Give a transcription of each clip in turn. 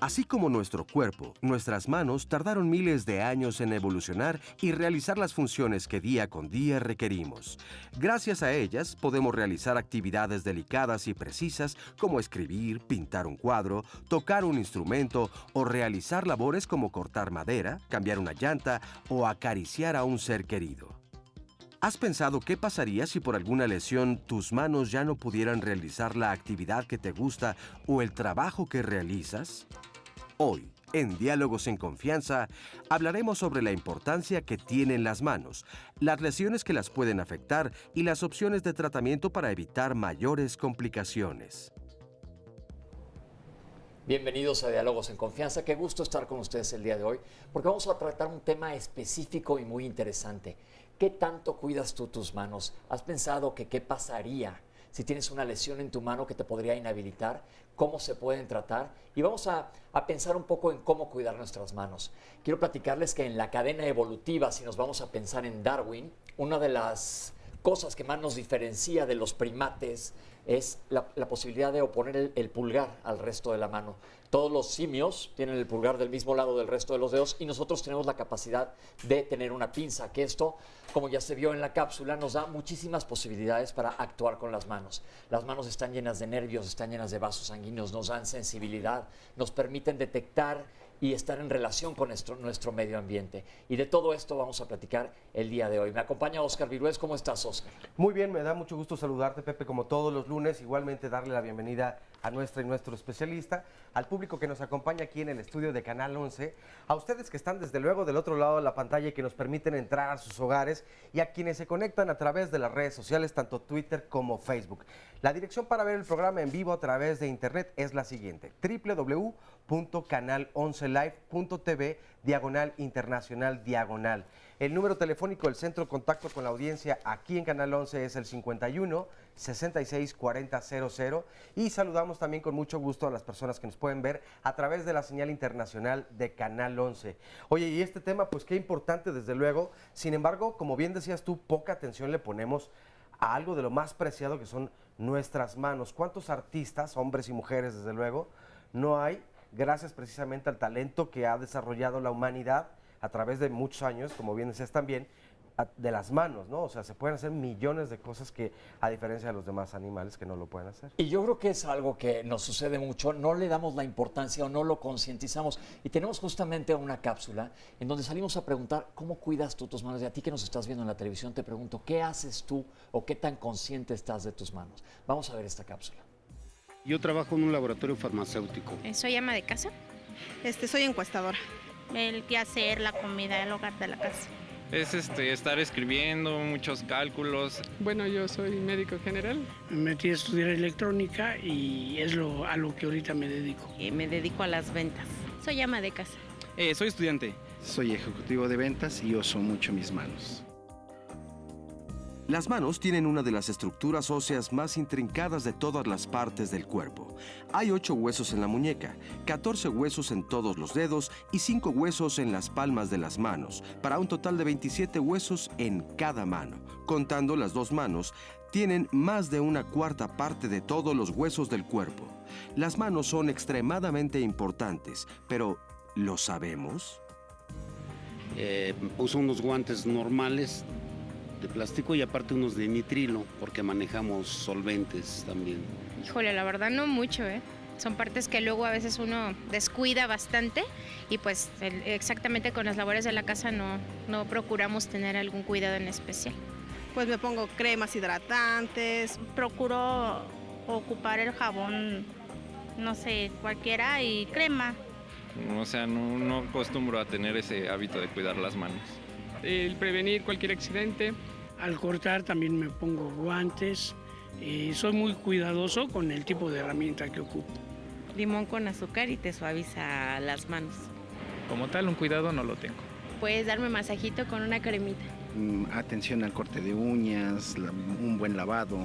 Así como nuestro cuerpo, nuestras manos tardaron miles de años en evolucionar y realizar las funciones que día con día requerimos. Gracias a ellas podemos realizar actividades delicadas y precisas como escribir, pintar un cuadro, tocar un instrumento o realizar labores como cortar madera, cambiar una llanta o acariciar a un ser querido. ¿Has pensado qué pasaría si por alguna lesión tus manos ya no pudieran realizar la actividad que te gusta o el trabajo que realizas? Hoy, en Diálogos en Confianza, hablaremos sobre la importancia que tienen las manos, las lesiones que las pueden afectar y las opciones de tratamiento para evitar mayores complicaciones. Bienvenidos a Diálogos en Confianza. Qué gusto estar con ustedes el día de hoy, porque vamos a tratar un tema específico y muy interesante. ¿Qué tanto cuidas tú tus manos? ¿Has pensado que qué pasaría si tienes una lesión en tu mano que te podría inhabilitar? ¿Cómo se pueden tratar? Y vamos a pensar un poco en cómo cuidar nuestras manos. Quiero platicarles que en la cadena evolutiva, si nos vamos a pensar en Darwin, una de las cosas que más nos diferencia de los primates es la posibilidad de oponer el pulgar al resto de la mano. Todos los simios tienen el pulgar del mismo lado del resto de los dedos y nosotros tenemos la capacidad de tener una pinza, que esto, como ya se vio en la cápsula, nos da muchísimas posibilidades para actuar con las manos. Las manos están llenas de nervios, están llenas de vasos sanguíneos, nos dan sensibilidad, nos permiten detectar y estar en relación con nuestro medio ambiente. Y de todo esto vamos a platicar el día de hoy. Me acompaña Óscar Virués. ¿Cómo estás, Óscar? Muy bien, me da mucho gusto saludarte, Pepe, como todos los lunes. Igualmente darle la bienvenida a nuestra y nuestro especialista, al público que nos acompaña aquí en el estudio de Canal 11, a ustedes que están desde luego del otro lado de la pantalla y que nos permiten entrar a sus hogares, y a quienes se conectan a través de las redes sociales, tanto Twitter como Facebook. La dirección para ver el programa en vivo a través de internet es la siguiente: www.canal11live.tv/internacional/. El número telefónico del centro de contacto con la audiencia aquí en Canal 11 es el 51 66 40 00, y saludamos también con mucho gusto a las personas que nos pueden ver a través de la señal internacional de Canal 11. Oye, y este tema, pues qué importante desde luego. Sin embargo, como bien decías tú, poca atención le ponemos a algo de lo más preciado que son nuestras manos. ¿Cuántos artistas, hombres y mujeres desde luego, no hay, gracias precisamente al talento que ha desarrollado la humanidad a través de muchos años, como bien decías también, de las manos, ¿no? O sea, se pueden hacer millones de cosas que, a diferencia de los demás animales, que no lo pueden hacer. Y yo creo que es algo que nos sucede mucho, no le damos la importancia o no lo concientizamos. Y tenemos justamente una cápsula en donde salimos a preguntar cómo cuidas tú tus manos. Y a ti que nos estás viendo en la televisión te pregunto, ¿qué haces tú o qué tan consciente estás de tus manos? Vamos a ver esta cápsula. Yo trabajo en un laboratorio farmacéutico. Soy ama de casa. Soy encuestadora. El quehacer, la comida, el hogar de la casa. Es estar escribiendo, muchos cálculos. Bueno, yo soy médico general. Me metí a estudiar electrónica y es a lo que ahorita me dedico. Me dedico a las ventas. Soy ama de casa. Soy estudiante. Soy ejecutivo de ventas y uso mucho mis manos. Las manos tienen una de las estructuras óseas más intrincadas de todas las partes del cuerpo. Hay 8 huesos en la muñeca, 14 huesos en todos los dedos y 5 huesos en las palmas de las manos, para un total de 27 huesos en cada mano. Contando las 2 manos, tienen más de 1/4 parte de todos los huesos del cuerpo. Las manos son extremadamente importantes, pero ¿lo sabemos? Uso unos guantes normales de plástico y aparte unos de nitrilo, porque manejamos solventes también. Híjole, la verdad no mucho, ¿eh? Son partes que luego a veces uno descuida bastante y pues exactamente con las labores de la casa no procuramos tener algún cuidado en especial. Pues me pongo cremas hidratantes. Procuro ocupar el jabón, no sé, cualquiera y crema. O sea, no acostumbro a tener ese hábito de cuidar las manos. El prevenir cualquier accidente. Al cortar también me pongo guantes. Soy muy cuidadoso con el tipo de herramienta que ocupo. limón con azúcar y te suaviza las manos. Como tal, un cuidado no lo tengo. Puedes darme masajito con una cremita. Atención al corte de uñas, un buen lavado,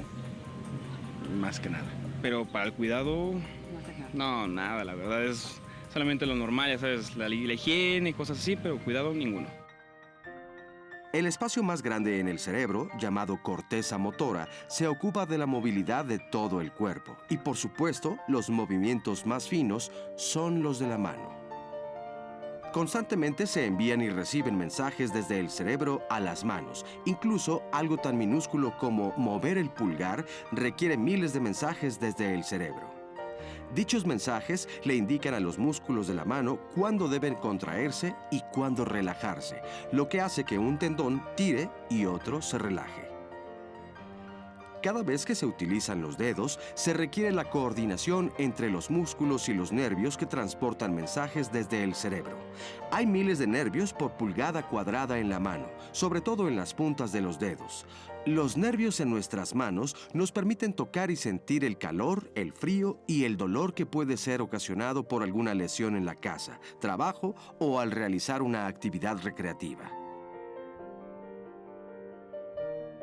más que nada. Pero para el cuidado, no, nada, la verdad es solamente lo normal, ya sabes, la higiene, cosas así, pero cuidado ninguno. El espacio más grande en el cerebro, llamado corteza motora, se ocupa de la movilidad de todo el cuerpo. Y por supuesto, los movimientos más finos son los de la mano. Constantemente se envían y reciben mensajes desde el cerebro a las manos. Incluso algo tan minúsculo como mover el pulgar requiere miles de mensajes desde el cerebro. Dichos mensajes le indican a los músculos de la mano cuándo deben contraerse y cuándo relajarse, lo que hace que un tendón tire y otro se relaje. Cada vez que se utilizan los dedos, se requiere la coordinación entre los músculos y los nervios que transportan mensajes desde el cerebro. Hay miles de nervios por pulgada cuadrada en la mano, sobre todo en las puntas de los dedos. Los nervios en nuestras manos nos permiten tocar y sentir el calor, el frío y el dolor que puede ser ocasionado por alguna lesión en la casa, trabajo o al realizar una actividad recreativa.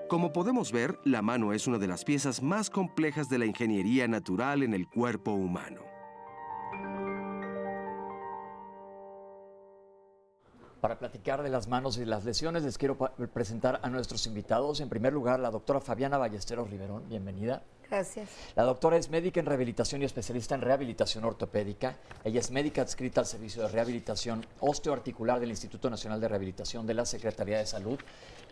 Como podemos ver, la mano es una de las piezas más complejas de la ingeniería natural en el cuerpo humano. Para platicar de las manos y las lesiones, les quiero presentar a nuestros invitados. En primer lugar, la doctora Fabiana Ballesteros Riverón, bienvenida. Gracias. La doctora es médica en rehabilitación y especialista en rehabilitación ortopédica. Ella es médica adscrita al Servicio de Rehabilitación Osteoarticular del Instituto Nacional de Rehabilitación de la Secretaría de Salud.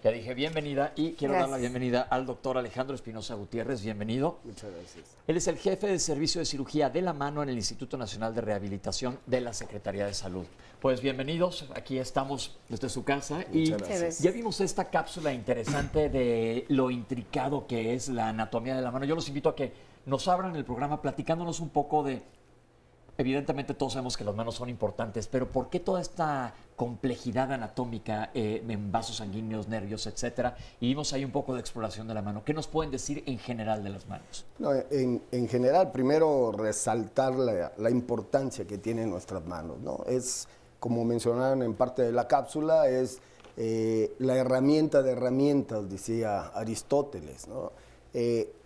Ya dije bienvenida y quiero dar la bienvenida al doctor Alejandro Espinosa Gutiérrez. Bienvenido. Muchas gracias. Él es el jefe de servicio de cirugía de la mano en el Instituto Nacional de Rehabilitación de la Secretaría de Salud. Pues bienvenidos, aquí estamos desde su casa y ya vimos esta cápsula interesante de lo intricado que es la anatomía de la mano. Yo los invito a que nos abran el programa platicándonos un poco de, evidentemente todos sabemos que las manos son importantes, pero ¿por qué toda esta complejidad anatómica en vasos sanguíneos, nervios, etcétera? Y vimos ahí un poco de exploración de la mano. ¿Qué nos pueden decir en general de las manos? No, en general, primero resaltar la importancia que tienen nuestras manos, ¿no? Es, como mencionaron en parte de la cápsula, es la herramienta de herramientas, decía Aristóteles, ¿no?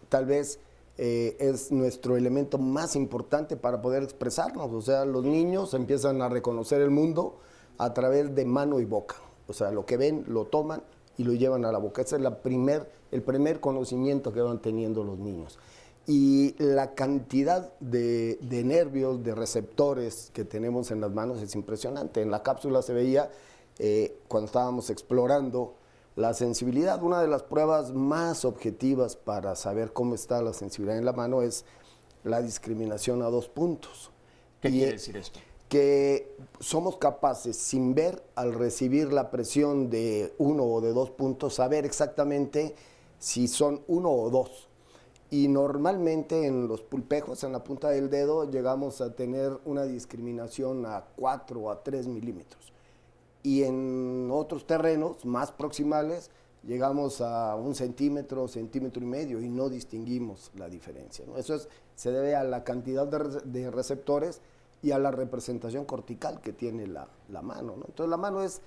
Tal vez es nuestro elemento más importante para poder expresarnos. O sea, los niños empiezan a reconocer el mundo a través de mano y boca. O sea, lo que ven, lo toman y lo llevan a la boca. Ese es el primer conocimiento que van teniendo los niños. Y la cantidad de nervios, de receptores que tenemos en las manos es impresionante. En la cápsula se veía, cuando estábamos explorando la sensibilidad, una de las pruebas más objetivas para saber cómo está la sensibilidad en la mano es la discriminación a 2 puntos. ¿Qué quiere decir esto? Que somos capaces, sin ver, al recibir la presión de 1 o de 2 puntos, saber exactamente si son 1 o 2. Y normalmente en los pulpejos, en la punta del dedo, llegamos a tener una discriminación a 4 o a 3 milímetros. Y en otros terrenos más proximales llegamos a 1 centímetro, centímetro y medio y no distinguimos la diferencia, ¿no? Eso se debe a la cantidad de receptores y a la representación cortical que tiene la mano, ¿no? Entonces la mano es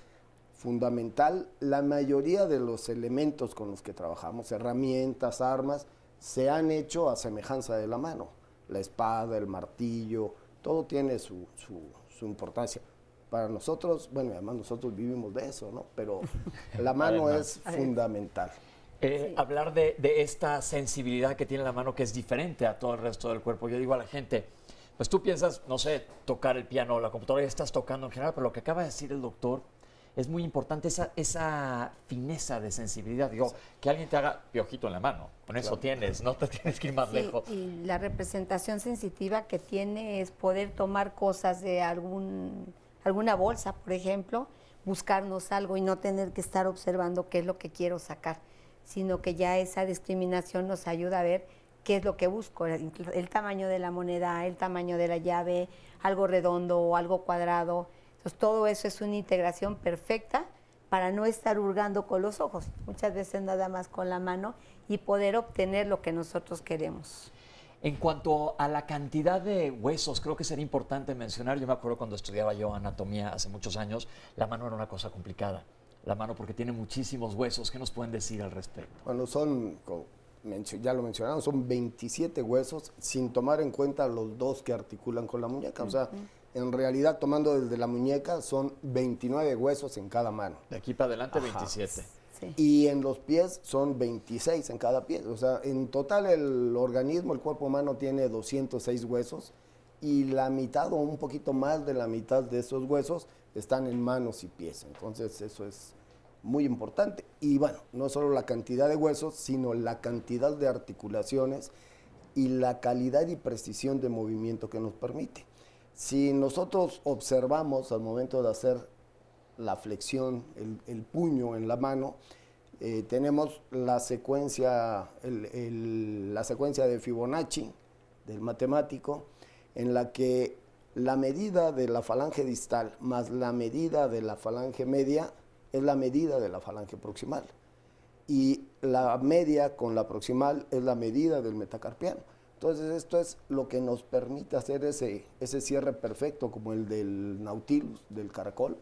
fundamental. La mayoría de los elementos con los que trabajamos, herramientas, armas, se han hecho a semejanza de la mano. La espada, el martillo, todo tiene su importancia. Para nosotros, bueno, además nosotros vivimos de eso, ¿no? Pero la mano es fundamental. Hablar de esta sensibilidad que tiene la mano, que es diferente a todo el resto del cuerpo. Yo digo a la gente, pues tú piensas, no sé, tocar el piano o la computadora, ya estás tocando en general, pero lo que acaba de decir el doctor es muy importante, esa fineza de sensibilidad. Digo, que alguien te haga piojito en la mano, con eso tienes, no te tienes que ir más lejos. Y la representación sensitiva que tiene es poder tomar cosas de alguna bolsa, por ejemplo, buscarnos algo y no tener que estar observando qué es lo que quiero sacar, sino que ya esa discriminación nos ayuda a ver qué es lo que busco, el tamaño de la moneda, el tamaño de la llave, algo redondo o algo cuadrado. Entonces todo eso es una integración perfecta para no estar hurgando con los ojos, muchas veces nada más con la mano y poder obtener lo que nosotros queremos. En cuanto a la cantidad de huesos, creo que sería importante mencionar, yo me acuerdo cuando estudiaba yo anatomía hace muchos años, la mano era una cosa complicada. La mano porque tiene muchísimos huesos. ¿Qué nos pueden decir al respecto? Bueno, ya lo mencionaron, son 27 huesos sin tomar en cuenta los 2 que articulan con la muñeca. O sea, en realidad, tomando desde la muñeca, son 29 huesos en cada mano. De aquí para adelante, 27. Sí. Y en los pies son 26 en cada pie. O sea, en total el organismo, el cuerpo humano tiene 206 huesos y la mitad o un poquito más de la mitad de esos huesos están en manos y pies. Entonces eso es muy importante. Y bueno, no solo la cantidad de huesos, sino la cantidad de articulaciones y la calidad y precisión de movimiento que nos permite. Si nosotros observamos al momento de hacer la flexión, el puño en la mano, tenemos la secuencia, la secuencia de Fibonacci, del matemático, en la que la medida de la falange distal más la medida de la falange media es la medida de la falange proximal. Y la media con la proximal es la medida del metacarpiano. Entonces esto es lo que nos permite hacer ese cierre perfecto como el del Nautilus, del caracol.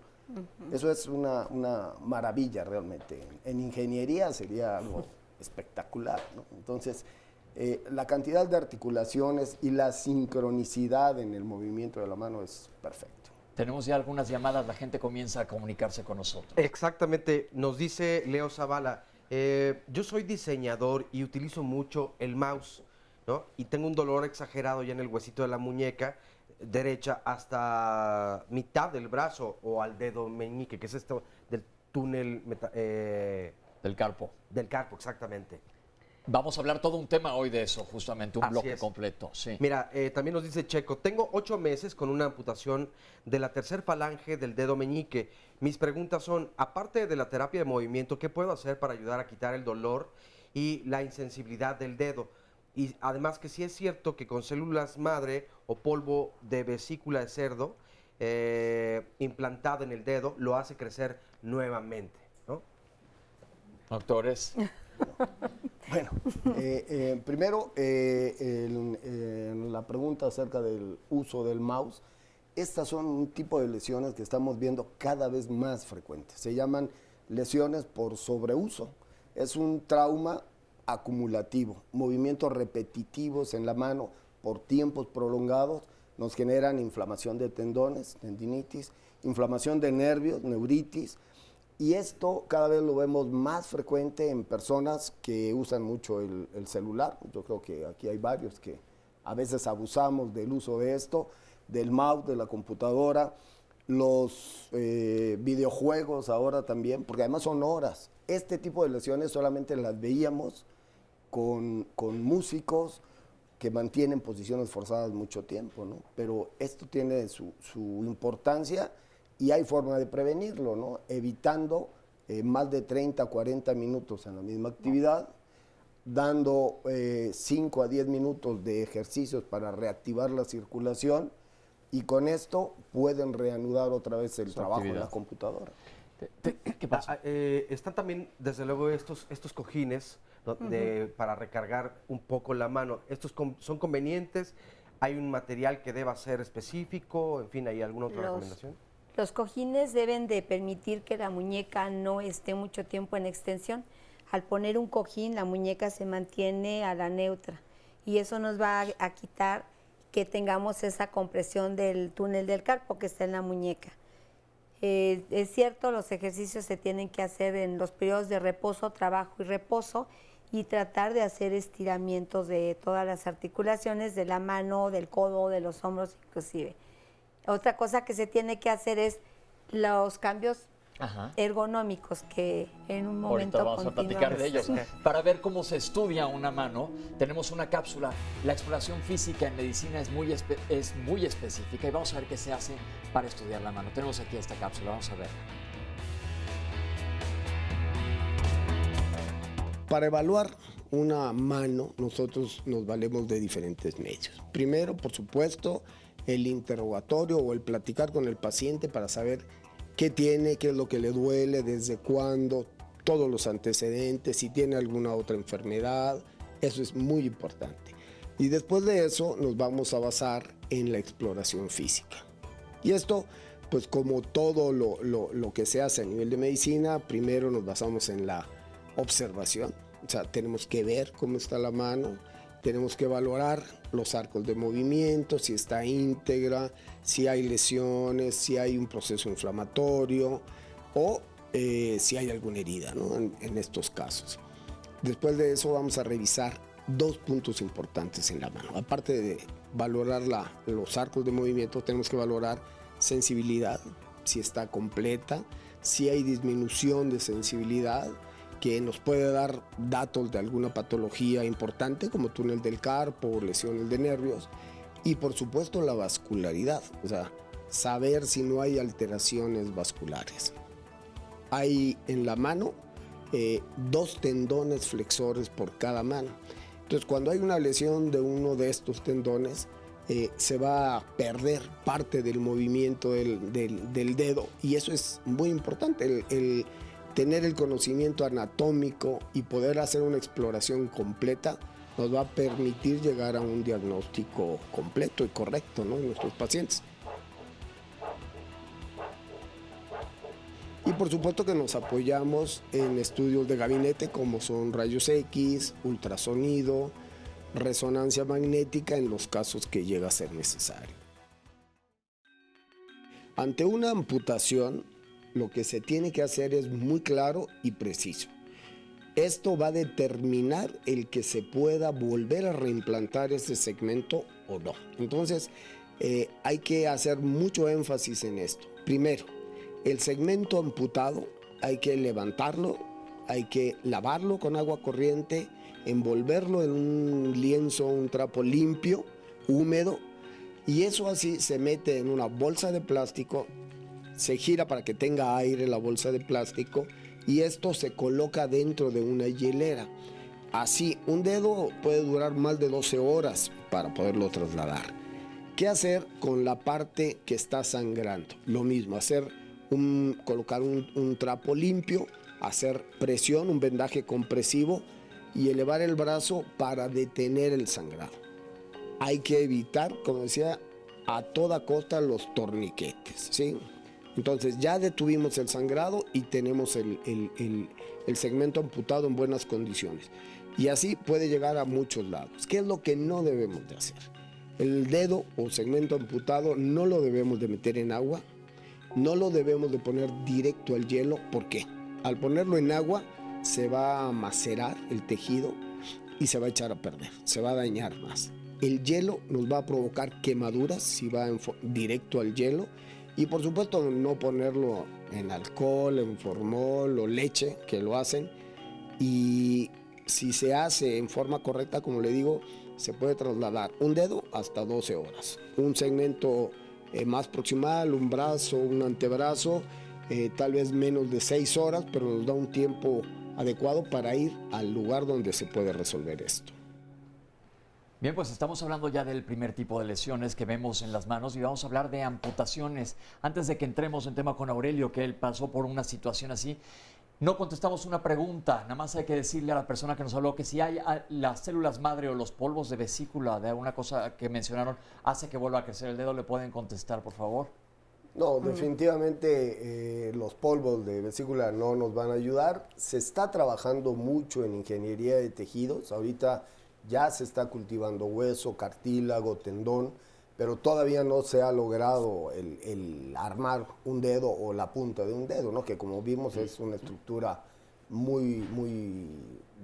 Eso es una maravilla realmente. En ingeniería sería algo espectacular, ¿no? Entonces, la cantidad de articulaciones y la sincronicidad en el movimiento de la mano es perfecto. Tenemos ya algunas llamadas, la gente comienza a comunicarse con nosotros. Exactamente, nos dice Leo Zavala, yo soy diseñador y utilizo mucho el mouse, ¿no? Y tengo un dolor exagerado ya en el huesito de la muñeca derecha hasta mitad del brazo o al dedo meñique, que es esto del túnel del carpo. Del carpo, exactamente. Vamos a hablar todo un tema hoy de eso, justamente, un bloque completo. Sí. Mira, también nos dice Checo, tengo 8 meses con una amputación de la tercer falange del dedo meñique. Mis preguntas son, aparte de la terapia de movimiento, ¿qué puedo hacer para ayudar a quitar el dolor y la insensibilidad del dedo? Y además que sí es cierto que con células madre o polvo de vesícula de cerdo implantado en el dedo lo hace crecer nuevamente, ¿no? Doctores. Bueno, primero, la pregunta acerca del uso del mouse, estas son un tipo de lesiones que estamos viendo cada vez más frecuentes. Se llaman lesiones por sobreuso. Es un trauma acumulativo, movimientos repetitivos en la mano por tiempos prolongados nos generan inflamación de tendones, tendinitis, inflamación de nervios, neuritis, y esto cada vez lo vemos más frecuente en personas que usan mucho el celular. Yo creo que aquí hay varios que a veces abusamos del uso de esto, del mouse, de la computadora, los videojuegos ahora también, porque además son horas. Este tipo de lesiones solamente las veíamos con músicos que mantienen posiciones forzadas mucho tiempo, ¿no? Pero esto tiene su importancia y hay forma de prevenirlo, ¿no? Evitando más de 30 a 40 minutos en la misma actividad, dando 5 a 10 minutos de ejercicios para reactivar la circulación y con esto pueden reanudar otra vez el trabajo en la computadora. ¿Qué pasa? Están también, desde luego, estos cojines, ¿no? Para recargar un poco la mano. ¿Estos son convenientes? ¿Hay un material que deba ser específico? En fin, ¿hay alguna otra recomendación? Los cojines deben de permitir que la muñeca no esté mucho tiempo en extensión. Al poner un cojín, la muñeca se mantiene a la neutra y eso nos va a quitar que tengamos esa compresión del túnel del carpo que está en la muñeca. Es cierto, los ejercicios se tienen que hacer en los periodos de reposo, trabajo y reposo y tratar de hacer estiramientos de todas las articulaciones, de la mano, del codo, de los hombros inclusive. Otra cosa que se tiene que hacer es los cambios ergonómicos que en un momento ahorita vamos a platicar de ellos. Para ver cómo se estudia una mano, tenemos una cápsula. La exploración física en medicina es muy específica y vamos a ver qué se hace para estudiar la mano. Tenemos aquí esta cápsula, vamos a ver. Para evaluar una mano, nosotros nos valemos de diferentes medios. Primero, por supuesto, el interrogatorio o el platicar con el paciente para saber qué tiene, qué es lo que le duele, desde cuándo, todos los antecedentes, si tiene alguna otra enfermedad, eso es muy importante. Y después de eso nos vamos a basar en la exploración física. Y esto, pues como todo lo que se hace a nivel de medicina, primero nos basamos en la observación. O sea, tenemos que ver cómo está la mano, tenemos que valorar los arcos de movimiento, si está íntegra, si hay lesiones, si hay un proceso inflamatorio o si hay alguna herida, ¿no? en estos casos. Después de eso vamos a revisar 2 puntos importantes en la mano. Aparte de valorar los arcos de movimiento, tenemos que valorar sensibilidad, si está completa, si hay disminución de sensibilidad, que nos puede dar datos de alguna patología importante como túnel del carpo o lesiones de nervios, y por supuesto la vascularidad, o sea, saber si no hay alteraciones vasculares. Hay en la mano 2 tendones flexores por cada mano. Entonces, cuando hay una lesión de uno de estos tendones, se va a perder parte del movimiento del dedo, y eso es muy importante, el tener el conocimiento anatómico y poder hacer una exploración completa nos va a permitir llegar a un diagnóstico completo y correcto, ¿no?, en nuestros pacientes. Y por supuesto que nos apoyamos en estudios de gabinete como son rayos X, ultrasonido, resonancia magnética en los casos que llega a ser necesario. Ante una amputación, lo que se tiene que hacer es muy claro y preciso. Esto va a determinar el que se pueda volver a reimplantar ese segmento o no. Entonces, hay que hacer mucho énfasis en esto. Primero, el segmento amputado hay que levantarlo, hay que lavarlo con agua corriente, envolverlo en un lienzo, un trapo limpio, húmedo, y eso así se mete en una bolsa de plástico, se gira para que tenga aire la bolsa de plástico, y esto se coloca dentro de una hielera. Así, un dedo puede durar más de 12 horas para poderlo trasladar. ¿Qué hacer con la parte que está sangrando? Lo mismo, colocar un trapo limpio, hacer presión, un vendaje compresivo y elevar el brazo para detener el sangrado. Hay que evitar, como decía, a toda costa los torniquetes, ¿sí? Entonces ya detuvimos el sangrado y tenemos el segmento amputado en buenas condiciones. Y así puede llegar a muchos lados. ¿Qué es lo que no debemos de hacer? El dedo o segmento amputado no lo debemos de meter en agua, no lo debemos de poner directo al hielo. ¿Por qué? Al ponerlo en agua se va a macerar el tejido y se va a echar a perder, se va a dañar más. El hielo nos va a provocar quemaduras si va directo al hielo, y por supuesto no ponerlo en alcohol, en formol o leche, que lo hacen, y si se hace en forma correcta, como le digo, se puede trasladar un dedo hasta 12 horas. Un segmento más proximal, un brazo, un antebrazo, tal vez menos de 6 horas, pero nos da un tiempo adecuado para ir al lugar donde se puede resolver esto. Bien, pues estamos hablando ya del primer tipo de lesiones que vemos en las manos y vamos a hablar de amputaciones. Antes de que entremos en tema con Aurelio, que él pasó por una situación así, no contestamos una pregunta. Nada más hay que decirle a la persona que nos habló que si hay las células madre o los polvos de vesícula de alguna cosa que mencionaron hace que vuelva a crecer el dedo, ¿le pueden contestar, por favor? No, definitivamente los polvos de vesícula no nos van a ayudar. Se está trabajando mucho en ingeniería de tejidos. Ahorita ya se está cultivando hueso, cartílago, tendón, pero todavía no se ha logrado el armar un dedo o la punta de un dedo, ¿no? Que como vimos es una estructura muy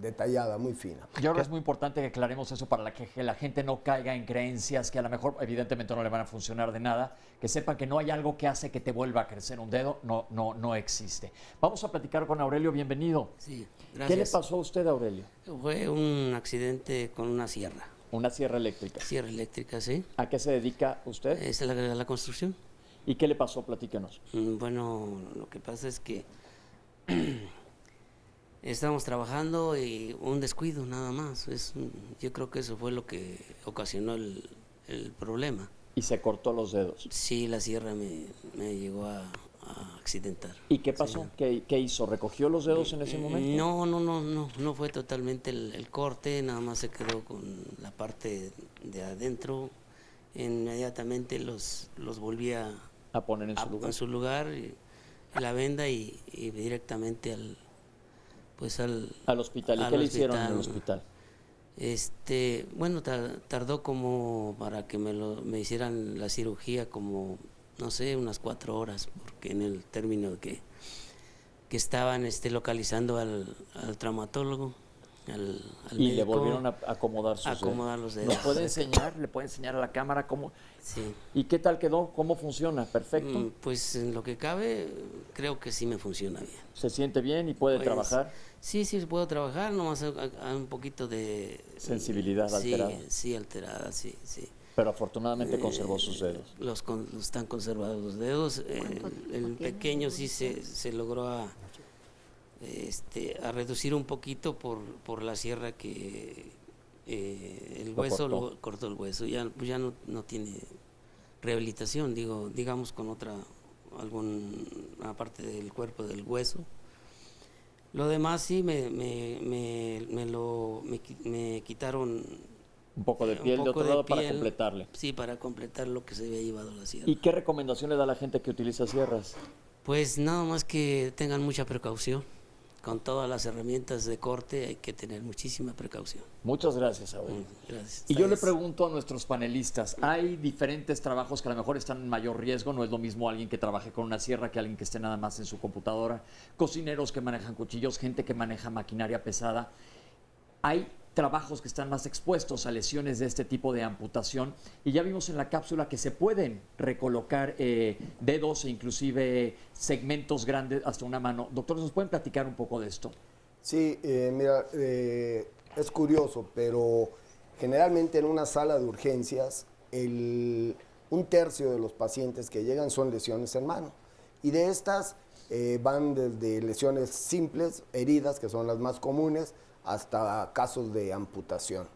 detallada, muy fina. Yo creo que es muy importante que aclaremos eso para que la gente no caiga en creencias que a lo mejor evidentemente no le van a funcionar de nada, que sepan que no hay algo que hace que te vuelva a crecer un dedo, no existe. Vamos a platicar con Aurelio, bienvenido. Sí, gracias. ¿Qué le pasó a usted, Aurelio? Fue un accidente con una sierra. ¿Una sierra eléctrica? Sierra eléctrica, sí. ¿A qué se dedica usted? Es la construcción. ¿Y qué le pasó? Platíquenos. Bueno, lo que pasa es que estábamos trabajando y un descuido nada más. Yo creo que eso fue lo que ocasionó el problema. ¿Y se cortó los dedos? Sí, la sierra me llegó a accidentar. ¿Y qué pasó? Sí. ¿Qué hizo? ¿Recogió los dedos en ese momento? No fue totalmente el corte, nada más se quedó con la parte de adentro. Inmediatamente los volví a poner en su lugar. Y la venda y directamente al hospital. ¿Y qué le hicieron en el hospital? Bueno, tardó como para que me hicieran la cirugía como, no sé, unas 4 horas, porque en el término que estaban localizando al traumatólogo, al y médico, le volvieron a acomodar los dedos. ¿Le puede enseñar a la cámara cómo? Sí. ¿Y qué tal quedó? ¿Cómo funciona? ¿Perfecto? Pues en lo que cabe, creo que sí me funciona bien. ¿Se siente bien y puede trabajar? Sí, puedo trabajar, nomás un poquito de... sensibilidad alterada. Sí, alterada, sí. Pero afortunadamente conservó sus dedos. Están conservados los dedos. El pequeño sí se logró a reducir un poquito por la sierra que el hueso lo cortó el hueso. Ya no tiene rehabilitación, digamos con alguna parte del cuerpo del hueso. Lo demás sí me quitaron un poco de piel de otro lado para completarle. Sí, para completar lo que se había llevado la sierra. ¿Y qué recomendación le da a la gente que utiliza sierras? Pues nada más que tengan mucha precaución. Con todas las herramientas de corte hay que tener muchísima precaución. Muchas gracias, Saúl. Gracias. Y yo le pregunto a nuestros panelistas, hay diferentes trabajos que a lo mejor están en mayor riesgo, no es lo mismo alguien que trabaje con una sierra que alguien que esté nada más en su computadora, cocineros que manejan cuchillos, gente que maneja maquinaria pesada. Hay trabajos que están más expuestos a lesiones de este tipo de amputación y ya vimos en la cápsula que se pueden recolocar dedos e inclusive segmentos grandes hasta una mano. Doctor, ¿nos pueden platicar un poco de esto? Sí, mira, es curioso, pero generalmente en una sala de urgencias un tercio de los pacientes que llegan son lesiones en mano y de estas van desde lesiones simples, heridas, que son las más comunes, hasta casos de amputación.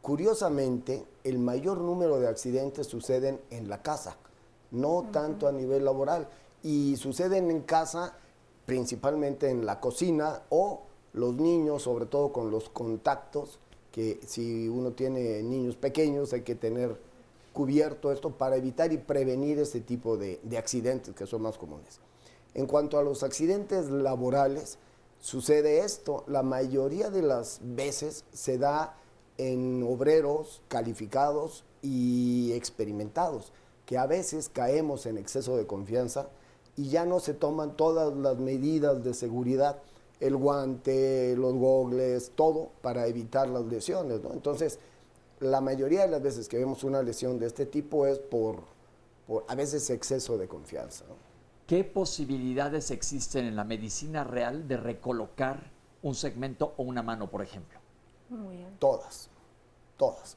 Curiosamente, el mayor número de accidentes suceden en la casa, no tanto a nivel laboral, y suceden en casa principalmente en la cocina o los niños, sobre todo con los contactos, que si uno tiene niños pequeños hay que tener cubierto esto para evitar y prevenir este tipo de accidentes que son más comunes. En cuanto a los accidentes laborales, sucede esto, la mayoría de las veces se da en obreros calificados y experimentados, que a veces caemos en exceso de confianza y ya no se toman todas las medidas de seguridad, el guante, los gogles, todo para evitar las lesiones, ¿no? Entonces, la mayoría de las veces que vemos una lesión de este tipo es por a veces exceso de confianza, ¿no? ¿Qué posibilidades existen en la medicina real de recolocar un segmento o una mano, por ejemplo? Muy bien. Todas.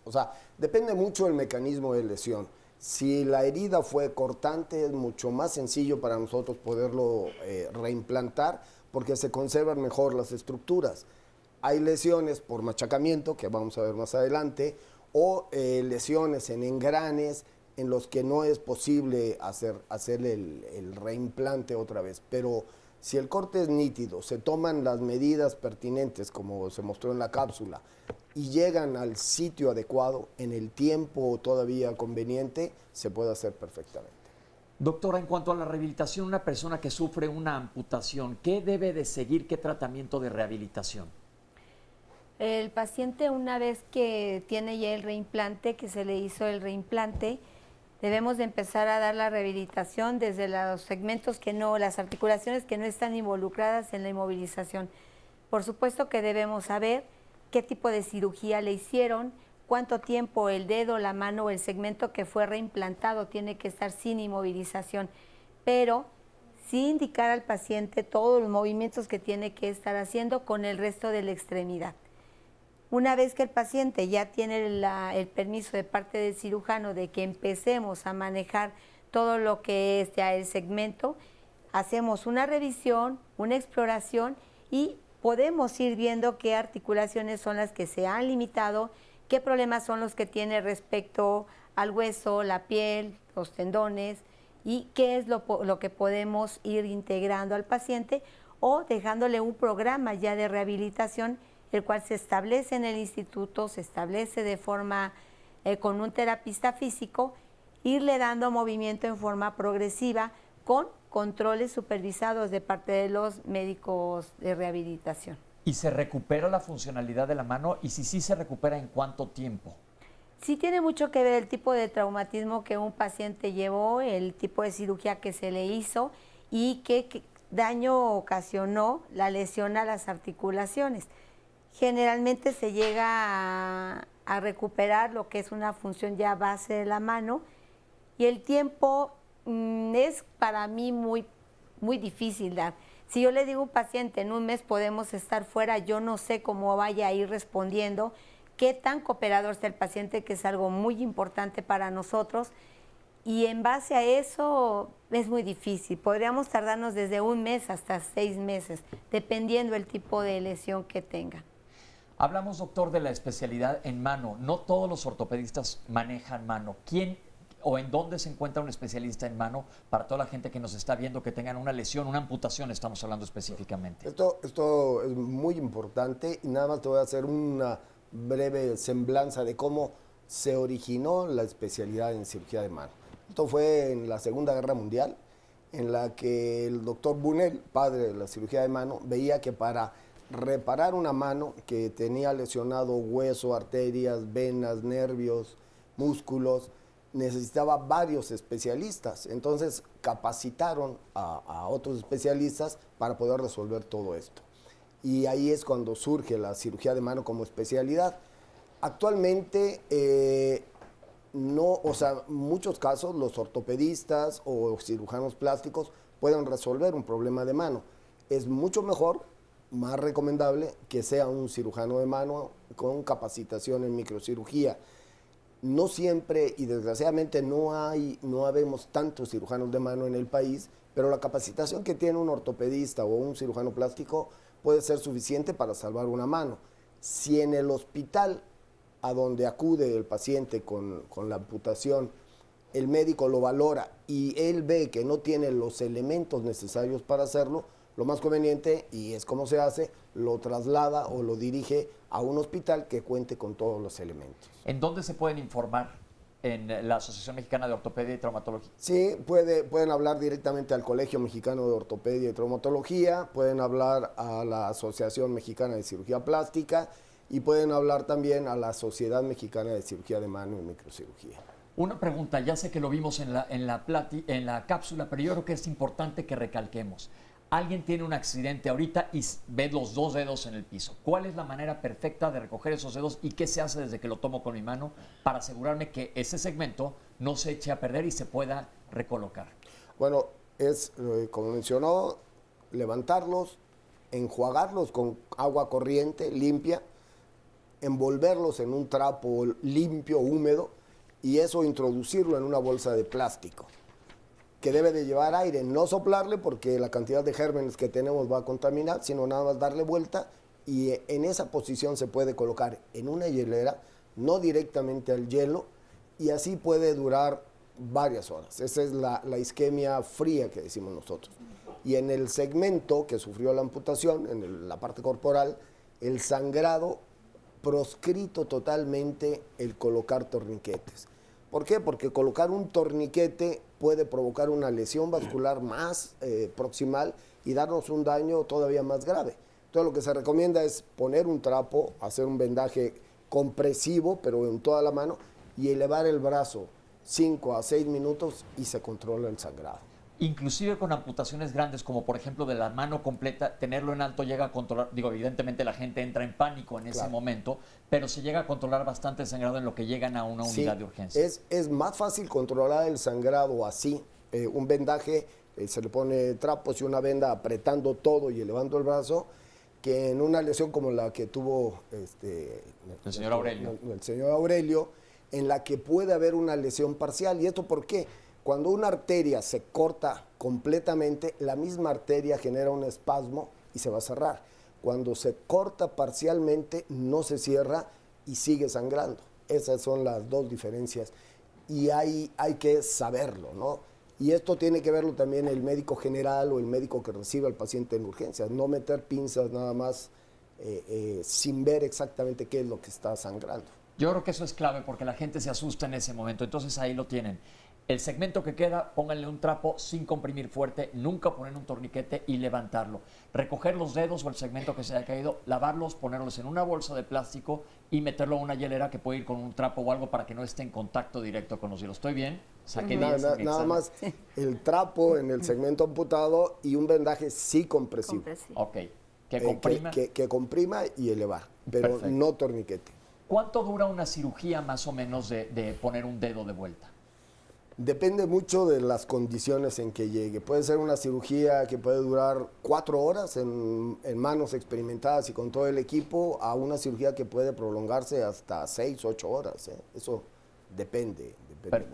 O sea, depende mucho del mecanismo de lesión. Si la herida fue cortante, es mucho más sencillo para nosotros poderlo reimplantar porque se conservan mejor las estructuras. Hay lesiones por machacamiento, que vamos a ver más adelante, o lesiones en engranes, en los que no es posible hacer el reimplante otra vez. Pero si el corte es nítido, se toman las medidas pertinentes, como se mostró en la cápsula, y llegan al sitio adecuado, en el tiempo todavía conveniente, se puede hacer perfectamente. Doctora, en cuanto a la rehabilitación, una persona que sufre una amputación, ¿qué debe de seguir? ¿Qué tratamiento de rehabilitación? El paciente, una vez que tiene ya el reimplante, que se le hizo el reimplante, debemos de empezar a dar la rehabilitación desde los segmentos las articulaciones que no están involucradas en la inmovilización. Por supuesto que debemos saber qué tipo de cirugía le hicieron, cuánto tiempo el dedo, la mano o el segmento que fue reimplantado tiene que estar sin inmovilización, pero sí indicar al paciente todos los movimientos que tiene que estar haciendo con el resto de la extremidad. Una vez que el paciente ya tiene el permiso de parte del cirujano de que empecemos a manejar todo lo que es ya el segmento, hacemos una revisión, una exploración y podemos ir viendo qué articulaciones son las que se han limitado, qué problemas son los que tiene respecto al hueso, la piel, los tendones, y qué es lo que podemos ir integrando al paciente o dejándole un programa ya de rehabilitación, el cual se establece en el instituto, se establece de forma con un terapista físico, irle dando movimiento en forma progresiva con controles supervisados de parte de los médicos de rehabilitación. ¿Y se recupera la funcionalidad de la mano? Y si sí se recupera, ¿en cuánto tiempo? Sí tiene mucho que ver el tipo de traumatismo que un paciente llevó, el tipo de cirugía que se le hizo y qué daño ocasionó la lesión a las articulaciones. Generalmente se llega a recuperar lo que es una función ya base de la mano y el tiempo es para mí muy difícil dar. Si yo le digo a un paciente en un mes podemos estar fuera, yo no sé cómo vaya a ir respondiendo, qué tan cooperador está el paciente, que es algo muy importante para nosotros, y en base a eso es muy difícil. Podríamos tardarnos desde un mes hasta 6 meses, dependiendo el tipo de lesión que tenga. Hablamos, doctor, de la especialidad en mano. No todos los ortopedistas manejan mano. ¿Quién o en dónde se encuentra un especialista en mano para toda la gente que nos está viendo que tengan una lesión, una amputación, estamos hablando específicamente? Esto es muy importante y nada más te voy a hacer una breve semblanza de cómo se originó la especialidad en cirugía de mano. Esto fue en la Segunda Guerra Mundial, en la que el doctor Bunel, padre de la cirugía de mano, veía que para reparar una mano que tenía lesionado hueso, arterias, venas, nervios, músculos, necesitaba varios especialistas. Entonces capacitaron a otros especialistas para poder resolver todo esto. Y ahí es cuando surge la cirugía de mano como especialidad. Actualmente, muchos casos los ortopedistas o cirujanos plásticos pueden resolver un problema de mano. Es mucho mejor, más recomendable, que sea un cirujano de mano con capacitación en microcirugía. No siempre, y desgraciadamente no habemos tantos cirujanos de mano en el país, pero la capacitación que tiene un ortopedista o un cirujano plástico puede ser suficiente para salvar una mano. Si en el hospital a donde acude el paciente con la amputación, el médico lo valora y él ve que no tiene los elementos necesarios para hacerlo, lo más conveniente, y es como se hace, lo traslada o lo dirige a un hospital que cuente con todos los elementos. ¿En dónde se pueden informar? ¿En la Asociación Mexicana de Ortopedia y Traumatología? Sí, pueden hablar directamente al Colegio Mexicano de Ortopedia y Traumatología, pueden hablar a la Asociación Mexicana de Cirugía Plástica y pueden hablar también a la Sociedad Mexicana de Cirugía de Mano y Microcirugía. Una pregunta, ya sé que lo vimos en la cápsula, pero yo creo que es importante que recalquemos. Alguien tiene un accidente ahorita y ve los 2 dedos en el piso. ¿Cuál es la manera perfecta de recoger esos dedos y qué se hace desde que lo tomo con mi mano para asegurarme que ese segmento no se eche a perder y se pueda recolocar? Bueno, es, como mencionó, levantarlos, enjuagarlos con agua corriente, limpia, envolverlos en un trapo limpio, húmedo, y eso introducirlo en una bolsa de plástico que debe de llevar aire, no soplarle porque la cantidad de gérmenes que tenemos va a contaminar, sino nada más darle vuelta y en esa posición se puede colocar en una hielera, no directamente al hielo, y así puede durar varias horas. Esa es la isquemia fría que decimos nosotros. Y en el segmento que sufrió la amputación, en la parte corporal, el sangrado proscrito totalmente el colocar torniquetes. ¿Por qué? Porque colocar un torniquete puede provocar una lesión vascular más proximal y darnos un daño todavía más grave. Entonces lo que se recomienda es poner un trapo, hacer un vendaje compresivo, pero en toda la mano, y elevar el brazo 5 a 6 minutos y se controla el sangrado. Inclusive con amputaciones grandes, como por ejemplo de la mano completa, tenerlo en alto llega a controlar, evidentemente la gente entra en pánico en ese momento, pero se llega a controlar bastante el sangrado en lo que llegan a una unidad de urgencia. Es más fácil controlar el sangrado así, un vendaje, se le pone trapos y una venda apretando todo y elevando el brazo, que en una lesión como la que tuvo el señor Aurelio. El señor Aurelio, en la que puede haber una lesión parcial. ¿Y esto por qué? Cuando una arteria se corta completamente, la misma arteria genera un espasmo y se va a cerrar. Cuando se corta parcialmente, no se cierra y sigue sangrando. Esas son las dos diferencias y hay que saberlo, ¿no? Y esto tiene que verlo también el médico general o el médico que recibe al paciente en urgencias, no meter pinzas nada más sin ver exactamente qué es lo que está sangrando. Yo creo que eso es clave porque la gente se asusta en ese momento. Entonces ahí lo tienen. El segmento que queda, pónganle un trapo sin comprimir fuerte, nunca poner un torniquete y levantarlo. Recoger los dedos o el segmento que se haya caído, lavarlos, ponerlos en una bolsa de plástico y meterlo a una hielera que puede ir con un trapo o algo para que no esté en contacto directo con los hielos. ¿Estoy bien? Saqué bien. Nada más el trapo en el segmento amputado y un vendaje sí compresivo. Ok. Que comprima. Que comprima y elevar, pero Perfecto. no torniquete. ¿Cuánto dura una cirugía más o menos de poner un dedo de vuelta? Depende mucho de las condiciones en que llegue. Puede ser una cirugía que puede durar 4 horas en manos experimentadas y con todo el equipo, a una cirugía que puede prolongarse hasta 6, 8 horas. Eso depende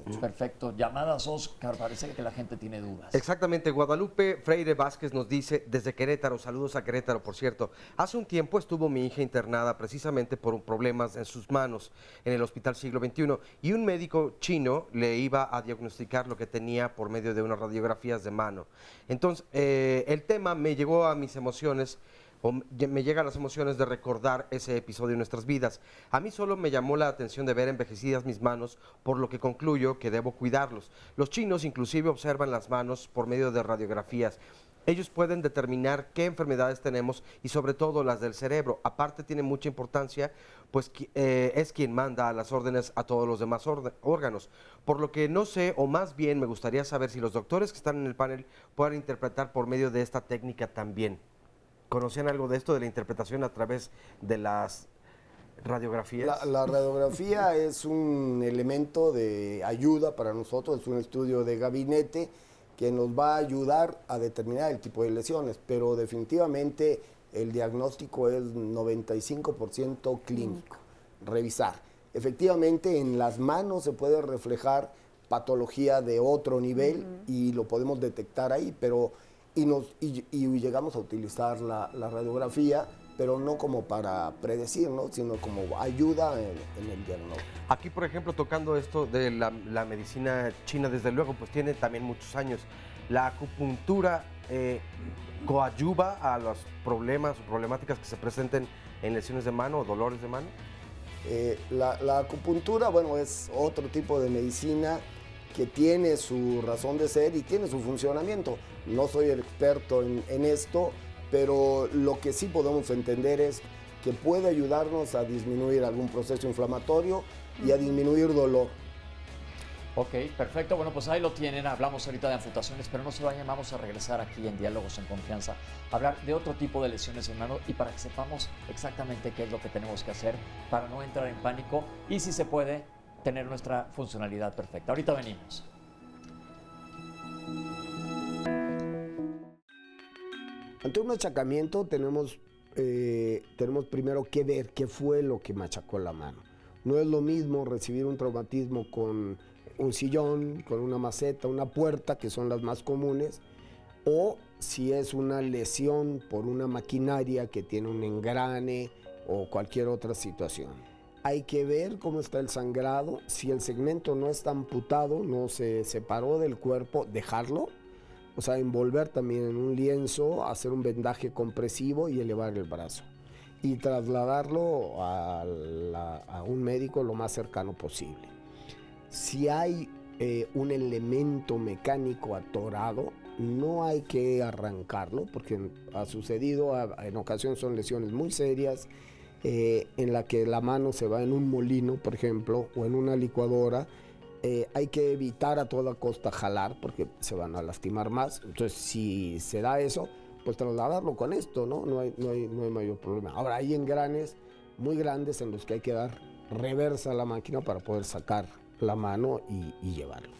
mucho. Perfecto. Llamadas, Oscar, parece que la gente tiene dudas. Exactamente, Guadalupe Freire Vázquez nos dice desde Querétaro, saludos a Querétaro, por cierto. Hace un tiempo estuvo mi hija internada precisamente por problemas en sus manos en el Hospital Siglo XXI y un médico chino le iba a diagnosticar lo que tenía por medio de unas radiografías de mano. Entonces, el tema me llegó a mis emociones, me llegan las emociones de recordar ese episodio en nuestras vidas. A mí solo me llamó la atención de ver envejecidas mis manos, por lo que concluyo que debo cuidarlos. Los chinos inclusive observan las manos por medio de radiografías. Ellos pueden determinar qué enfermedades tenemos y sobre todo las del cerebro. Aparte tiene mucha importancia, pues es quien manda las órdenes a todos los demás órganos. Por lo que no sé, o más bien me gustaría saber si los doctores que están en el panel puedan interpretar por medio de esta técnica también. ¿Conocían algo de esto, de la interpretación a través de las radiografías? La radiografía es un elemento de ayuda para nosotros, es un estudio de gabinete que nos va a ayudar a determinar el tipo de lesiones, pero definitivamente el diagnóstico es 95% clínico, revisar. Efectivamente, en las manos se puede reflejar patología de otro nivel y lo podemos detectar ahí, pero y llegamos a utilizar la radiografía, pero no como para predecir, ¿no? Sino como ayuda en el diagnóstico. Aquí, por ejemplo, tocando esto de la medicina china, desde luego, pues tiene también muchos años. La acupuntura coadyuva a los problemas o problemáticas que se presenten en lesiones de mano o dolores de mano. La acupuntura, bueno, es otro tipo de medicina que tiene su razón de ser y tiene su funcionamiento. No soy el experto en esto, pero lo que sí podemos entender es que puede ayudarnos a disminuir algún proceso inflamatorio y a disminuir dolor. Ok, perfecto. Bueno, pues ahí lo tienen. Hablamos ahorita de amputaciones, pero no se vayan, vamos a regresar aquí en Diálogos en Confianza a hablar de otro tipo de lesiones en mano y para que sepamos exactamente qué es lo que tenemos que hacer para no entrar en pánico y, si se puede, tener nuestra funcionalidad perfecta. Ahorita venimos. Ante un machacamiento tenemos primero que ver qué fue lo que machacó la mano. No es lo mismo recibir un traumatismo con un sillón, con una maceta, una puerta, que son las más comunes, o si es una lesión por una maquinaria que tiene un engrane o cualquier otra situación. Hay que ver cómo está el sangrado. Si el segmento no está amputado, no se separó del cuerpo, dejarlo. O sea, envolver también en un lienzo, hacer un vendaje compresivo y elevar el brazo. Y trasladarlo a un médico lo más cercano posible. Si hay un elemento mecánico atorado, no hay que arrancarlo, porque ha sucedido, en ocasiones son lesiones muy serias, en la que la mano se va en un molino, por ejemplo, o en una licuadora. Hay que evitar a toda costa jalar porque se van a lastimar más. Entonces, si se da eso, pues trasladarlo con esto, ¿no? No hay mayor problema. Ahora, hay engranes muy grandes en los que hay que dar reversa a la máquina para poder sacar la mano y llevarlo.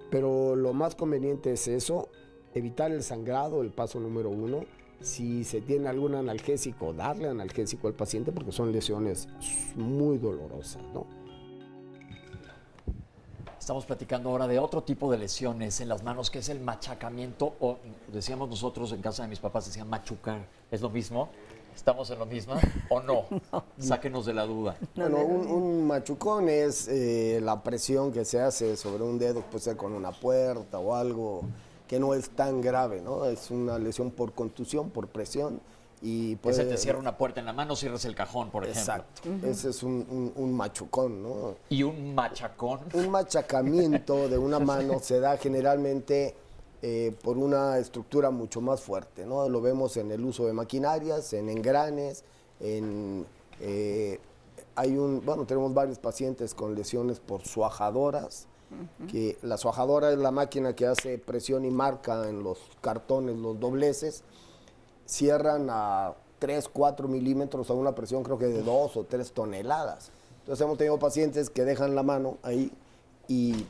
Pero lo más conveniente es eso, evitar el sangrado, el paso número 1. Si se tiene algún analgésico, darle analgésico al paciente porque son lesiones muy dolorosas, ¿no? Estamos platicando ahora de otro tipo de lesiones en las manos, que es el machacamiento, o decíamos nosotros en casa de mis papás, decían machucar. ¿Es lo mismo? ¿Estamos en lo mismo o no? Sáquenos de la duda. Bueno, un machucón es la presión que se hace sobre un dedo, puede ser con una puerta o algo que no es tan grave, ¿no? Es una lesión por contusión, por presión. Y Ese te cierra una puerta en la mano, cierras el cajón, por ejemplo. Exacto. Ese es un machucón, ¿no? ¿Y un machacón? Un machacamiento de una mano se da generalmente por una estructura mucho más fuerte, ¿no? Lo vemos en el uso de maquinarias, en engranes, tenemos varios pacientes con lesiones por suajadoras, que la suajadora es la máquina que hace presión y marca en los cartones, los dobleces, cierran a 3, 4 milímetros a una presión creo que de 2 o 3 toneladas. Entonces hemos tenido pacientes que dejan la mano ahí y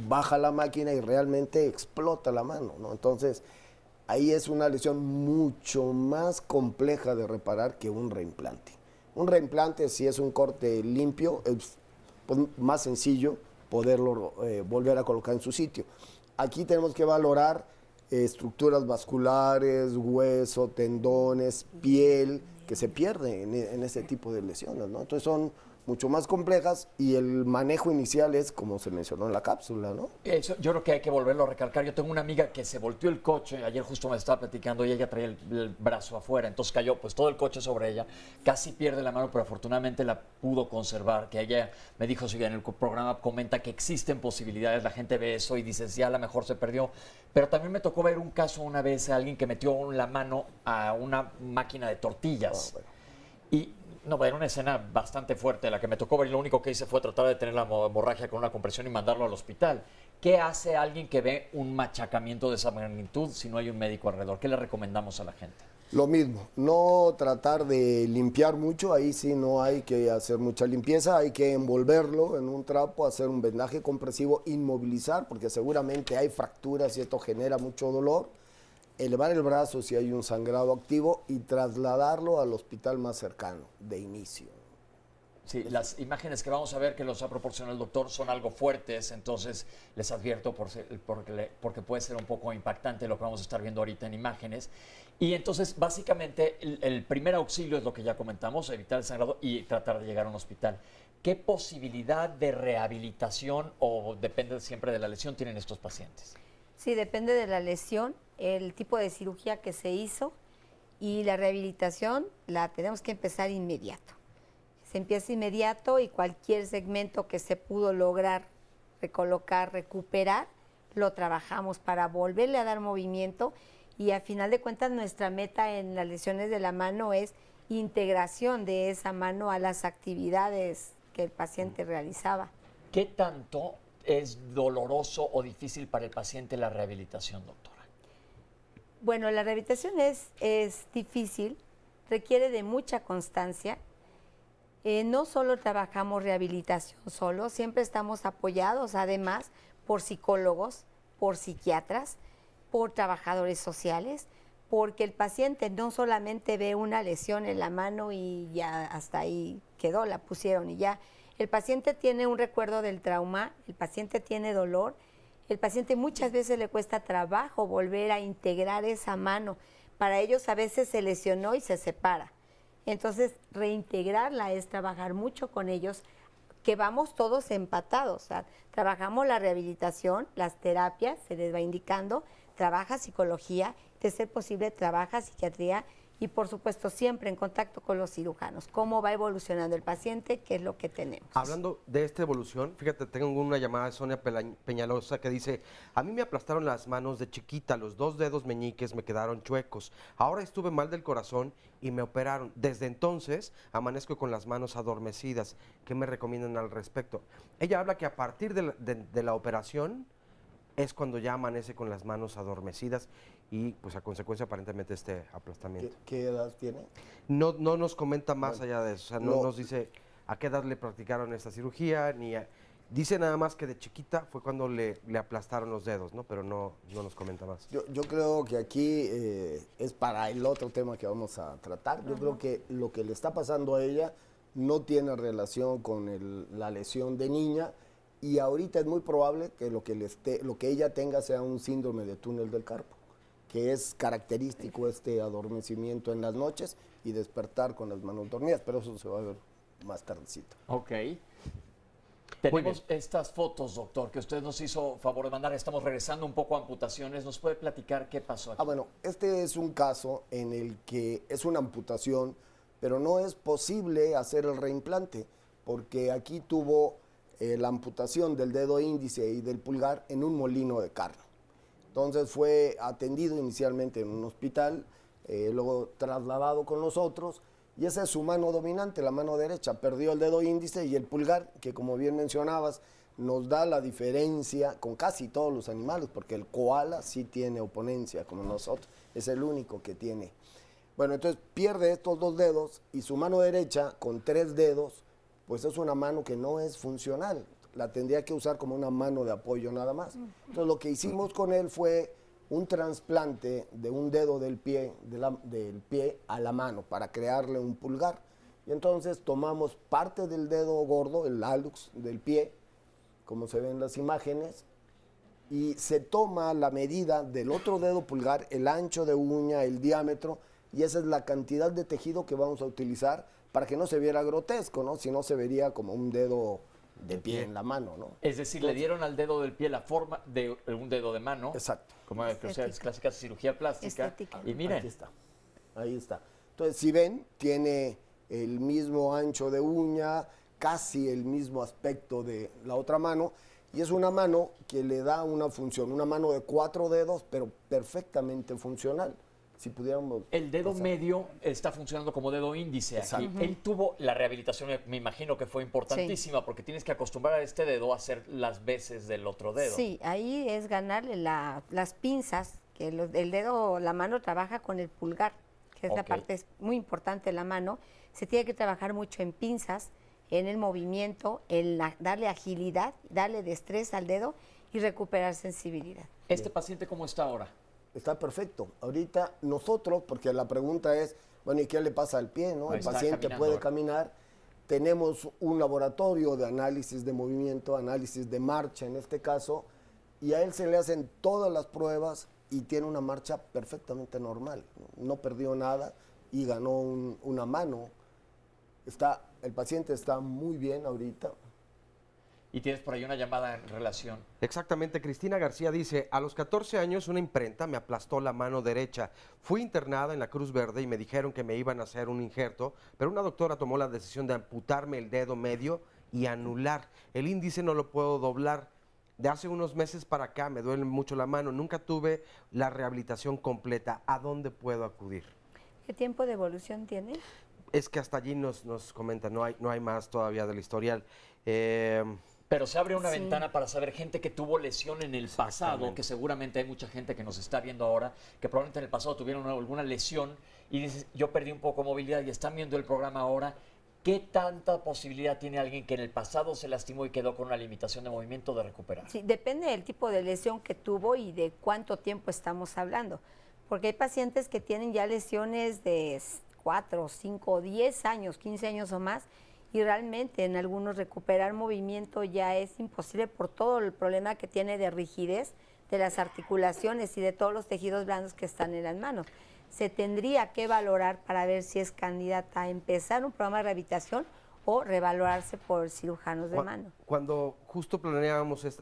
baja la máquina y realmente explota la mano, ¿no? Entonces, ahí es una lesión mucho más compleja de reparar que un reimplante. Un reimplante, si es un corte limpio, es pues, más sencillo poderlo volver a colocar en su sitio. Aquí tenemos que valorar estructuras vasculares, hueso, tendones, piel, que se pierden en ese tipo de lesiones, ¿no? Entonces son mucho más complejas y el manejo inicial es como se mencionó en la cápsula, ¿no? Eso, yo creo que hay que volverlo a recalcar. Yo tengo una amiga que se volteó el coche, ayer justo me estaba platicando y ella traía el brazo afuera, entonces cayó pues todo el coche sobre ella, casi pierde la mano, pero afortunadamente la pudo conservar, que ella me dijo, sí, en el programa comenta que existen posibilidades, la gente ve eso y dice, sí, a lo mejor se perdió, pero también me tocó ver un caso una vez a alguien que metió la mano a una máquina de tortillas y no, era una escena bastante fuerte la que me tocó ver y lo único que hice fue tratar de tener la hemorragia con una compresión y mandarlo al hospital. ¿Qué hace alguien que ve un machacamiento de esa magnitud si no hay un médico alrededor? ¿Qué le recomendamos a la gente? Lo mismo, no tratar de limpiar mucho, ahí sí no hay que hacer mucha limpieza, hay que envolverlo en un trapo, hacer un vendaje compresivo, inmovilizar, porque seguramente hay fracturas y esto genera mucho dolor. Elevar el brazo si hay un sangrado activo y trasladarlo al hospital más cercano, de inicio. Sí, las imágenes que vamos a ver que los ha proporcionado el doctor son algo fuertes, entonces les advierto porque puede ser un poco impactante lo que vamos a estar viendo ahorita en imágenes. Y entonces, básicamente, el primer auxilio es lo que ya comentamos, evitar el sangrado y tratar de llegar a un hospital. ¿Qué posibilidad de rehabilitación o depende siempre de la lesión tienen estos pacientes? Sí, depende de la lesión, el tipo de cirugía que se hizo y la rehabilitación la tenemos que empezar inmediato. Se empieza inmediato y cualquier segmento que se pudo lograr recolocar, recuperar, lo trabajamos para volverle a dar movimiento y a final de cuentas nuestra meta en las lesiones de la mano es integración de esa mano a las actividades que el paciente realizaba. ¿Qué tanto es doloroso o difícil para el paciente la rehabilitación, doctora? Bueno, la rehabilitación es difícil, requiere de mucha constancia. No solo trabajamos rehabilitación solo, siempre estamos apoyados además por psicólogos, por psiquiatras, por trabajadores sociales, porque el paciente no solamente ve una lesión en la mano y ya hasta ahí quedó, la pusieron y ya. El paciente tiene un recuerdo del trauma, el paciente tiene dolor, el paciente muchas veces le cuesta trabajo volver a integrar esa mano. Para ellos a veces se lesionó y se separa. Entonces, reintegrarla es trabajar mucho con ellos, que vamos todos empatados. O sea, trabajamos la rehabilitación, las terapias, se les va indicando, trabaja psicología, de ser posible trabaja psiquiatría y por supuesto siempre en contacto con los cirujanos. Cómo va evolucionando el paciente, qué es lo que tenemos. Hablando de esta evolución, fíjate, tengo una llamada de Sonia Peñalosa que dice, a mí me aplastaron las manos de chiquita, los 2 dedos meñiques me quedaron chuecos, ahora estuve mal del corazón y me operaron. Desde entonces amanezco con las manos adormecidas. ¿Qué me recomiendan al respecto? Ella habla que a partir de la operación es cuando ya amanece con las manos adormecidas y pues a consecuencia aparentemente este aplastamiento. ¿Qué edad tiene? No nos comenta más allá de eso, o sea, no nos dice a qué edad le practicaron esta cirugía, dice nada más que de chiquita fue cuando le aplastaron los dedos, ¿no? Pero no nos comenta más. Yo creo que aquí es para el otro tema que vamos a tratar. Yo creo que lo que le está pasando a ella no tiene relación con la lesión de niña y ahorita es muy probable que lo que ella tenga sea un síndrome de túnel del carpo, que es característico este adormecimiento en las noches y despertar con las manos dormidas, pero eso se va a ver más tardecito. Ok. Tenemos estas fotos, doctor, que usted nos hizo favor de mandar. Estamos regresando un poco a amputaciones. ¿Nos puede platicar qué pasó aquí? Bueno, este es un caso en el que es una amputación, pero no es posible hacer el reimplante, porque aquí tuvo la amputación del dedo índice y del pulgar en un molino de carne. Entonces fue atendido inicialmente en un hospital, luego trasladado con nosotros, y esa es su mano dominante, la mano derecha. Perdió el dedo índice y el pulgar, que como bien mencionabas, nos da la diferencia con casi todos los animales, porque el koala sí tiene oponencia como nosotros, es el único que tiene. Bueno, entonces pierde estos 2 dedos y su mano derecha con 3 dedos, pues es una mano que no es funcional, la tendría que usar como una mano de apoyo nada más. Entonces lo que hicimos con él fue un trasplante de un dedo del pie, del pie a la mano para crearle un pulgar. Y entonces tomamos parte del dedo gordo, el hallux del pie, como se ven en las imágenes, y se toma la medida del otro dedo pulgar, el ancho de uña, el diámetro, y esa es la cantidad de tejido que vamos a utilizar para que no se viera grotesco, ¿no? Si no se vería como un dedo de pie en la mano, ¿no? Es decir, le dieron al dedo del pie la forma de un dedo de mano. Exacto. Como es clásica cirugía plástica. Estética. Y miren. Aquí está. Ahí está. Entonces, si ven, tiene el mismo ancho de uña, casi el mismo aspecto de la otra mano, y es una mano que le da una función, una mano de 4 dedos, pero perfectamente funcional. Si pudiéramos... El dedo medio está funcionando como dedo índice aquí. Él tuvo la rehabilitación, me imagino que fue importantísima, porque tienes que acostumbrar a este dedo a hacer las veces del otro dedo. Sí, ahí es ganarle las pinzas, que el dedo, la mano trabaja con el pulgar, que es la parte muy importante de la mano. Se tiene que trabajar mucho en pinzas, en el movimiento, en darle agilidad, darle destreza al dedo y recuperar sensibilidad. ¿Este paciente cómo está ahora? Está perfecto. Ahorita nosotros, porque la pregunta es, bueno, ¿y qué le pasa al pie, no? El paciente puede caminar. Tenemos un laboratorio de análisis de movimiento, análisis de marcha en este caso, y a él se le hacen todas las pruebas y tiene una marcha perfectamente normal. No perdió nada y ganó una mano. El paciente está muy bien ahorita. Y tienes por ahí una llamada en relación. Exactamente, Cristina García dice, a los 14 años una imprenta me aplastó la mano derecha. Fui internada en la Cruz Verde y me dijeron que me iban a hacer un injerto, pero una doctora tomó la decisión de amputarme el dedo medio y anular. El índice no lo puedo doblar. De hace unos meses para acá me duele mucho la mano. Nunca tuve la rehabilitación completa. ¿A dónde puedo acudir? ¿Qué tiempo de evolución tiene? Es que hasta allí nos comentan, no hay más todavía del historial. Pero se abre una ventana para saber gente que tuvo lesión en el pasado, que seguramente hay mucha gente que nos está viendo ahora, que probablemente en el pasado tuvieron alguna lesión y dices, yo perdí un poco de movilidad y están viendo el programa ahora. ¿Qué tanta posibilidad tiene alguien que en el pasado se lastimó y quedó con una limitación de movimiento de recuperar? Sí, depende del tipo de lesión que tuvo y de cuánto tiempo estamos hablando. Porque hay pacientes que tienen ya lesiones de 4, 5, 10 años, 15 años o más, y realmente en algunos recuperar movimiento ya es imposible por todo el problema que tiene de rigidez de las articulaciones y de todos los tejidos blandos que están en las manos. Se tendría que valorar para ver si es candidata a empezar un programa de rehabilitación o revalorarse por cirujanos de mano. Cuando justo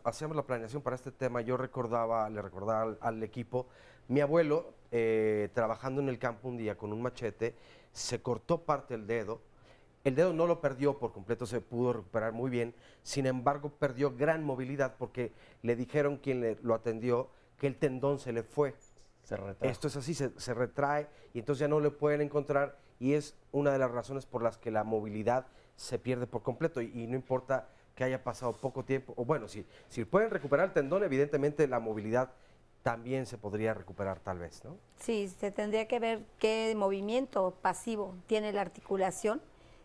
hacíamos la planeación para este tema, le recordaba al equipo, mi abuelo, trabajando en el campo un día con un machete, se cortó parte del dedo. El dedo no lo perdió por completo, se pudo recuperar muy bien, sin embargo perdió gran movilidad porque le dijeron quien lo atendió que el tendón se le fue. Se retrae. Esto es así, se retrae y entonces ya no le pueden encontrar y es una de las razones por las que la movilidad se pierde por completo y no importa que haya pasado poco tiempo, o bueno, si pueden recuperar el tendón, evidentemente la movilidad también se podría recuperar tal vez, ¿no? Sí, se tendría que ver qué movimiento pasivo tiene la articulación,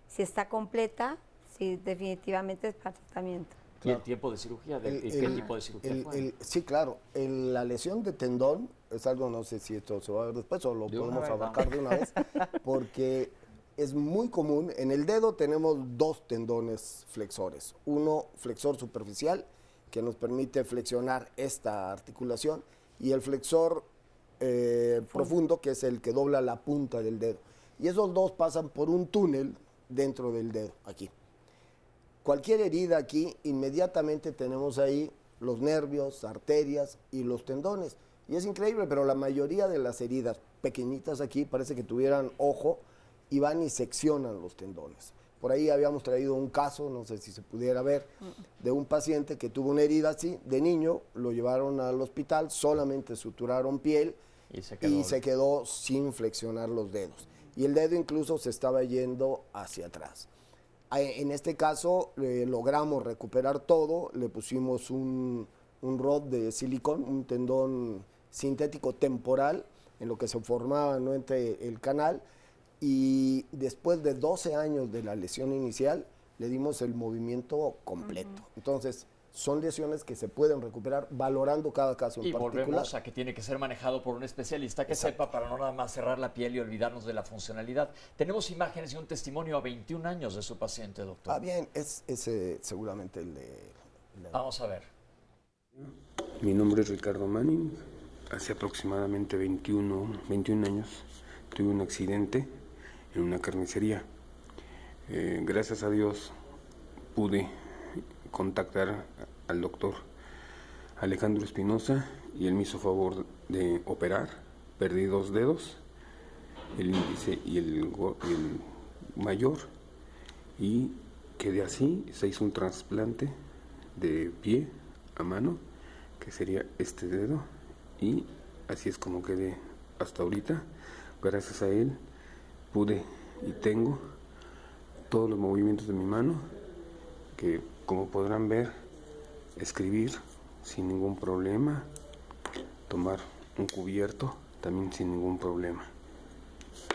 si está completa, si definitivamente es para tratamiento. ¿Y el tiempo de cirugía? ¿Qué tipo de cirugía fue? Sí, claro. La lesión de tendón es algo, no sé si esto se va a ver después o lo podemos abarcar de una vez, porque es muy común. En el dedo tenemos 2 tendones flexores. Uno flexor superficial, que nos permite flexionar esta articulación, y el flexor profundo, que es el que dobla la punta del dedo. Y esos dos pasan por un túnel dentro del dedo, aquí. Cualquier herida aquí, inmediatamente tenemos ahí los nervios, arterias y los tendones. Y es increíble, pero la mayoría de las heridas pequeñitas aquí parece que tuvieran ojo y van y seccionan los tendones. Por ahí habíamos traído un caso, no sé si se pudiera ver, de un paciente que tuvo una herida así, de niño, lo llevaron al hospital, solamente suturaron piel y se quedó sin flexionar los dedos. Y el dedo incluso se estaba yendo hacia atrás. En este caso logramos recuperar todo, le pusimos un rod de silicón, un tendón sintético temporal, en lo que se formaba nuevamente el canal, y después de 12 años de la lesión inicial, le dimos el movimiento completo. Entonces, son lesiones que se pueden recuperar valorando cada caso en particular. Y volvemos a que tiene que ser manejado por un especialista que sepa, para no nada más cerrar la piel y olvidarnos de la funcionalidad. Tenemos imágenes y un testimonio a 21 años de su paciente, doctor. Ah, bien, es seguramente el de... Vamos a ver. Mi nombre es Ricardo Manning. Hace aproximadamente 21 años tuve un accidente en una carnicería. Gracias a Dios pude contactar al doctor Alejandro Espinosa y él me hizo favor de operar. Perdí 2 dedos, el índice y el mayor, y quedé así. Se hizo un trasplante de pie a mano, que sería este dedo, y así es como quedé hasta ahorita. Gracias a él pude y tengo todos los movimientos de mi mano, que como podrán ver, escribir sin ningún problema, tomar un cubierto también sin ningún problema.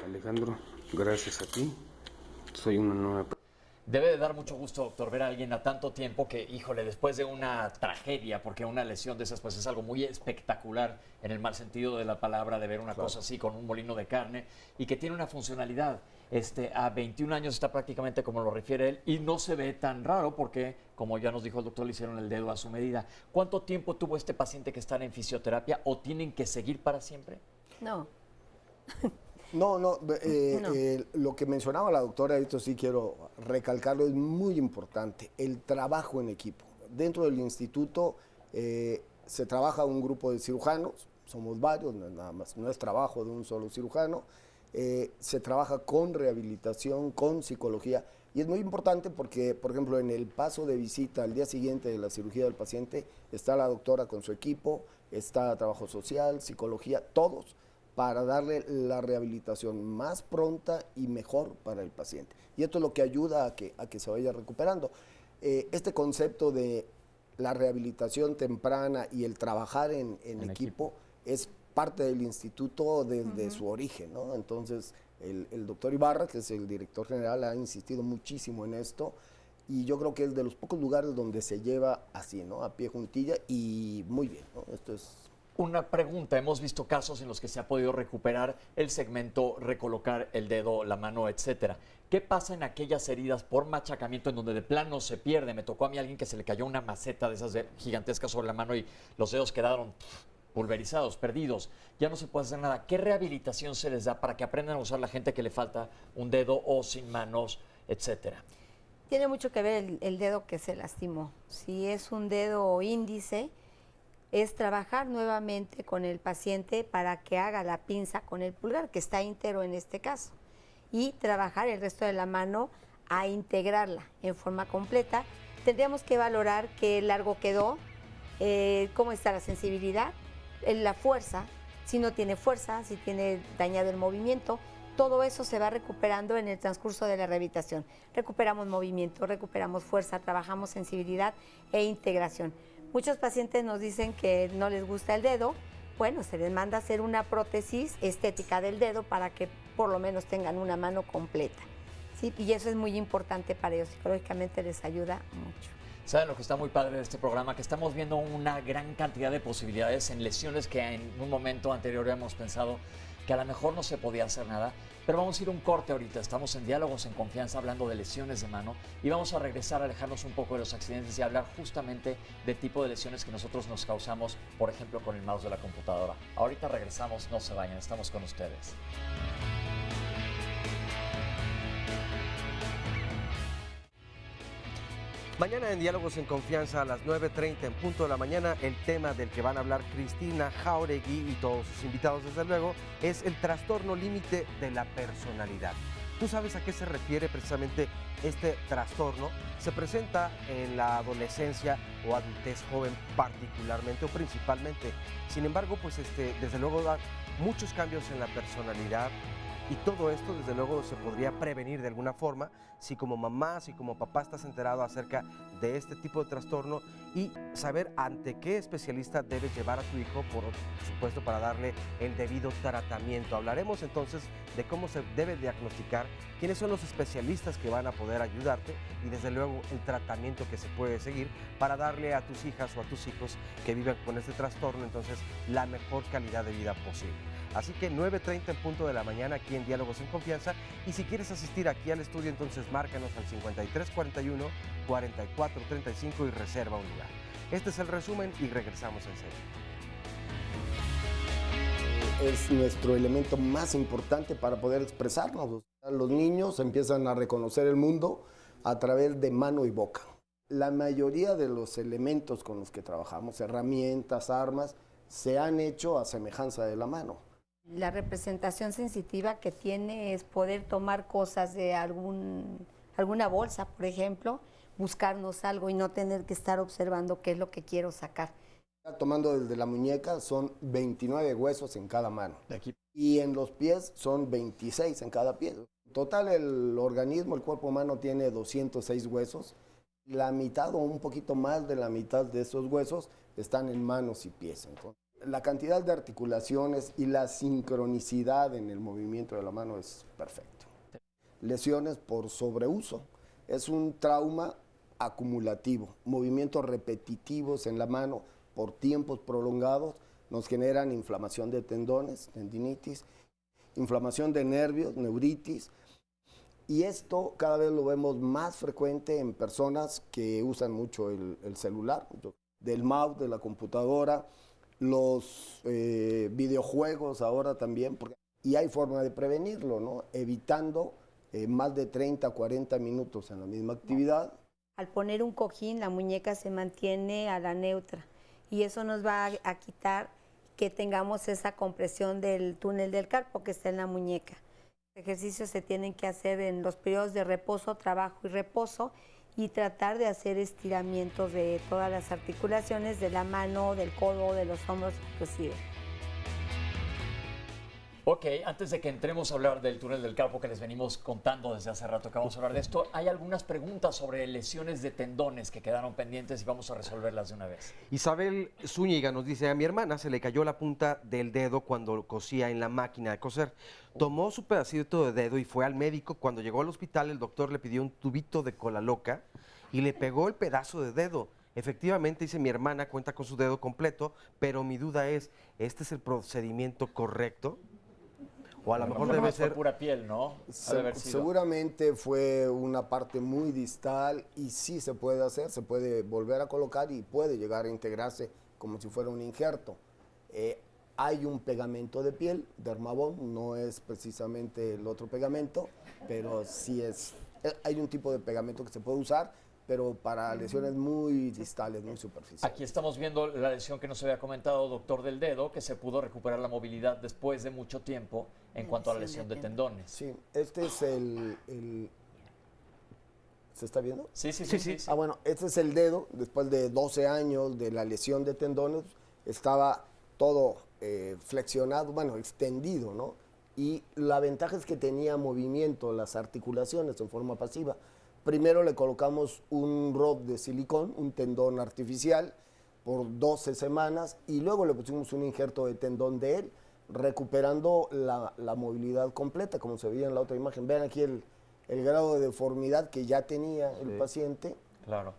Alejandro, gracias a ti, soy una nueva persona. Debe de dar mucho gusto, doctor, ver a alguien a tanto tiempo que, híjole, después de una tragedia, porque una lesión de esas pues es algo muy espectacular en el mal sentido de la palabra, de ver una cosa así con un molino de carne y que tiene una funcionalidad. A 21 años está prácticamente como lo refiere él y no se ve tan raro porque, como ya nos dijo el doctor, le hicieron el dedo a su medida. ¿Cuánto tiempo tuvo este paciente que está en fisioterapia o tienen que seguir para siempre? No. No, lo que mencionaba la doctora, esto sí quiero recalcarlo, es muy importante, el trabajo en equipo. Dentro del instituto se trabaja un grupo de cirujanos, somos varios, nada más, no es trabajo de un solo cirujano, se trabaja con rehabilitación, con psicología, y es muy importante porque, por ejemplo, en el paso de visita al día siguiente de la cirugía del paciente, está la doctora con su equipo, está trabajo social, psicología, todos, para darle la rehabilitación más pronta y mejor para el paciente. Y esto es lo que ayuda a que se vaya recuperando. Este concepto de la rehabilitación temprana y el trabajar en equipo es parte del instituto desde su origen, ¿no? Entonces, el doctor Ibarra, que es el director general, ha insistido muchísimo en esto, y yo creo que es de los pocos lugares donde se lleva así, ¿no? A pie juntilla, y muy bien, ¿no? Esto es... Una pregunta, hemos visto casos en los que se ha podido recuperar el segmento, recolocar el dedo, la mano, etcétera. ¿Qué pasa en aquellas heridas por machacamiento en donde de plano se pierde? Me tocó a mí alguien que se le cayó una maceta de esas gigantescas sobre la mano y los dedos quedaron pulverizados, perdidos. Ya no se puede hacer nada. ¿Qué rehabilitación se les da para que aprendan a usar la gente que le falta un dedo o sin manos, etcétera? Tiene mucho que ver el dedo que se lastimó. Si es un dedo índice, es trabajar nuevamente con el paciente para que haga la pinza con el pulgar, que está íntegro en este caso, y trabajar el resto de la mano a integrarla en forma completa. Tendríamos que valorar qué largo quedó, cómo está la sensibilidad, la fuerza, si no tiene fuerza, si tiene dañado el movimiento. Todo eso se va recuperando en el transcurso de la rehabilitación. Recuperamos movimiento, recuperamos fuerza, trabajamos sensibilidad e integración. Muchos pacientes nos dicen que no les gusta el dedo. Bueno, se les manda a hacer una prótesis estética del dedo para que por lo menos tengan una mano completa, ¿sí? Y eso es muy importante para ellos, psicológicamente les ayuda mucho. ¿Saben lo que está muy padre de este programa? Que estamos viendo una gran cantidad de posibilidades en lesiones que en un momento anterior hemos pensado que a lo mejor no se podía hacer nada, pero vamos a ir a un corte ahorita. Estamos en Diálogos en Confianza hablando de lesiones de mano y vamos a regresar a alejarnos un poco de los accidentes y hablar justamente del tipo de lesiones que nosotros nos causamos, por ejemplo, con el mouse de la computadora. Ahorita regresamos, no se vayan, estamos con ustedes. Mañana en Diálogos en Confianza a las 9:30 en punto de la mañana, el tema del que van a hablar Cristina Jauregui y todos sus invitados, desde luego, es el trastorno límite de la personalidad. ¿Tú sabes a qué se refiere precisamente este trastorno? Se presenta en la adolescencia o adultez joven particularmente o principalmente. Sin embargo, pues desde luego da muchos cambios en la personalidad. Y todo esto, desde luego, se podría prevenir de alguna forma si como mamá, si como papá estás enterado acerca de este tipo de trastorno y saber ante qué especialista debes llevar a tu hijo, por supuesto, para darle el debido tratamiento. Hablaremos entonces de cómo se debe diagnosticar, quiénes son los especialistas que van a poder ayudarte y desde luego el tratamiento que se puede seguir para darle a tus hijas o a tus hijos que viven con este trastorno, entonces, la mejor calidad de vida posible. Así que 9:30 en punto de la mañana aquí en Diálogos en Confianza. Y si quieres asistir aquí al estudio, entonces márcanos al 5341-4435 y reserva un lugar. Este es el resumen y regresamos enseguida. Es nuestro elemento más importante para poder expresarnos. Los niños empiezan a reconocer el mundo a través de mano y boca. La mayoría de los elementos con los que trabajamos, herramientas, armas, se han hecho a semejanza de la mano. La representación sensitiva que tiene es poder tomar cosas de alguna bolsa, por ejemplo, buscarnos algo y no tener que estar observando qué es lo que quiero sacar. Tomando desde la muñeca son 29 huesos en cada mano. De aquí. Y en los pies son 26 en cada pie. En total el organismo, el cuerpo humano tiene 206 huesos. La mitad o un poquito más de la mitad de esos huesos están en manos y pies. Entonces, la cantidad de articulaciones y la sincronicidad en el movimiento de la mano es perfecto. Lesiones por sobreuso. Es un trauma acumulativo. Movimientos repetitivos en la mano por tiempos prolongados nos generan inflamación de tendones, tendinitis, inflamación de nervios, neuritis. Y esto cada vez lo vemos más frecuente en personas que usan mucho el celular, del mouse, de la computadora, los videojuegos ahora también, y hay forma de prevenirlo, ¿no? Evitando más de 30, 40 minutos en la misma actividad. Al poner un cojín, la muñeca se mantiene a la neutra y eso nos va a quitar que tengamos esa compresión del túnel del carpo que está en la muñeca. Los ejercicios se tienen que hacer en los periodos de reposo, trabajo y reposo, y tratar de hacer estiramientos de todas las articulaciones, de la mano, del codo, de los hombros inclusive. Ok, antes de que entremos a hablar del túnel del carpo que les venimos contando desde hace rato que vamos a hablar de esto, hay algunas preguntas sobre lesiones de tendones que quedaron pendientes y vamos a resolverlas de una vez. Isabel Zúñiga nos dice, a mi hermana se le cayó la punta del dedo cuando cosía en la máquina de coser. Tomó su pedacito de dedo y fue al médico. Cuando llegó al hospital, el doctor le pidió un tubito de cola loca y le pegó el pedazo de dedo. Efectivamente, dice, mi hermana cuenta con su dedo completo, pero mi duda es, ¿este es el procedimiento correcto? O a lo mejor debe ser pura piel, ¿no? Seguramente fue una parte muy distal y sí se puede hacer, se puede volver a colocar y puede llegar a integrarse como si fuera un injerto. Hay un pegamento de piel, Dermabond, no es precisamente el otro pegamento, pero sí hay un tipo de pegamento que se puede usar, pero para lesiones muy distales, muy superficiales. Aquí estamos viendo la lesión que nos había comentado, doctor, del dedo, que se pudo recuperar la movilidad después de mucho tiempo en cuanto a la lesión de tendones. Sí, este es el ¿se está viendo? Sí. Ah, bueno, este es el dedo, después de 12 años de la lesión de tendones, estaba todo flexionado, bueno, extendido, ¿no? Y la ventaja es que tenía movimiento, las articulaciones en forma pasiva. Primero le colocamos un rod de silicón, un tendón artificial, por 12 semanas, y luego le pusimos un injerto de tendón de él, recuperando la movilidad completa, como se veía en la otra imagen. Vean aquí el grado de deformidad que ya tenía el paciente. Claro.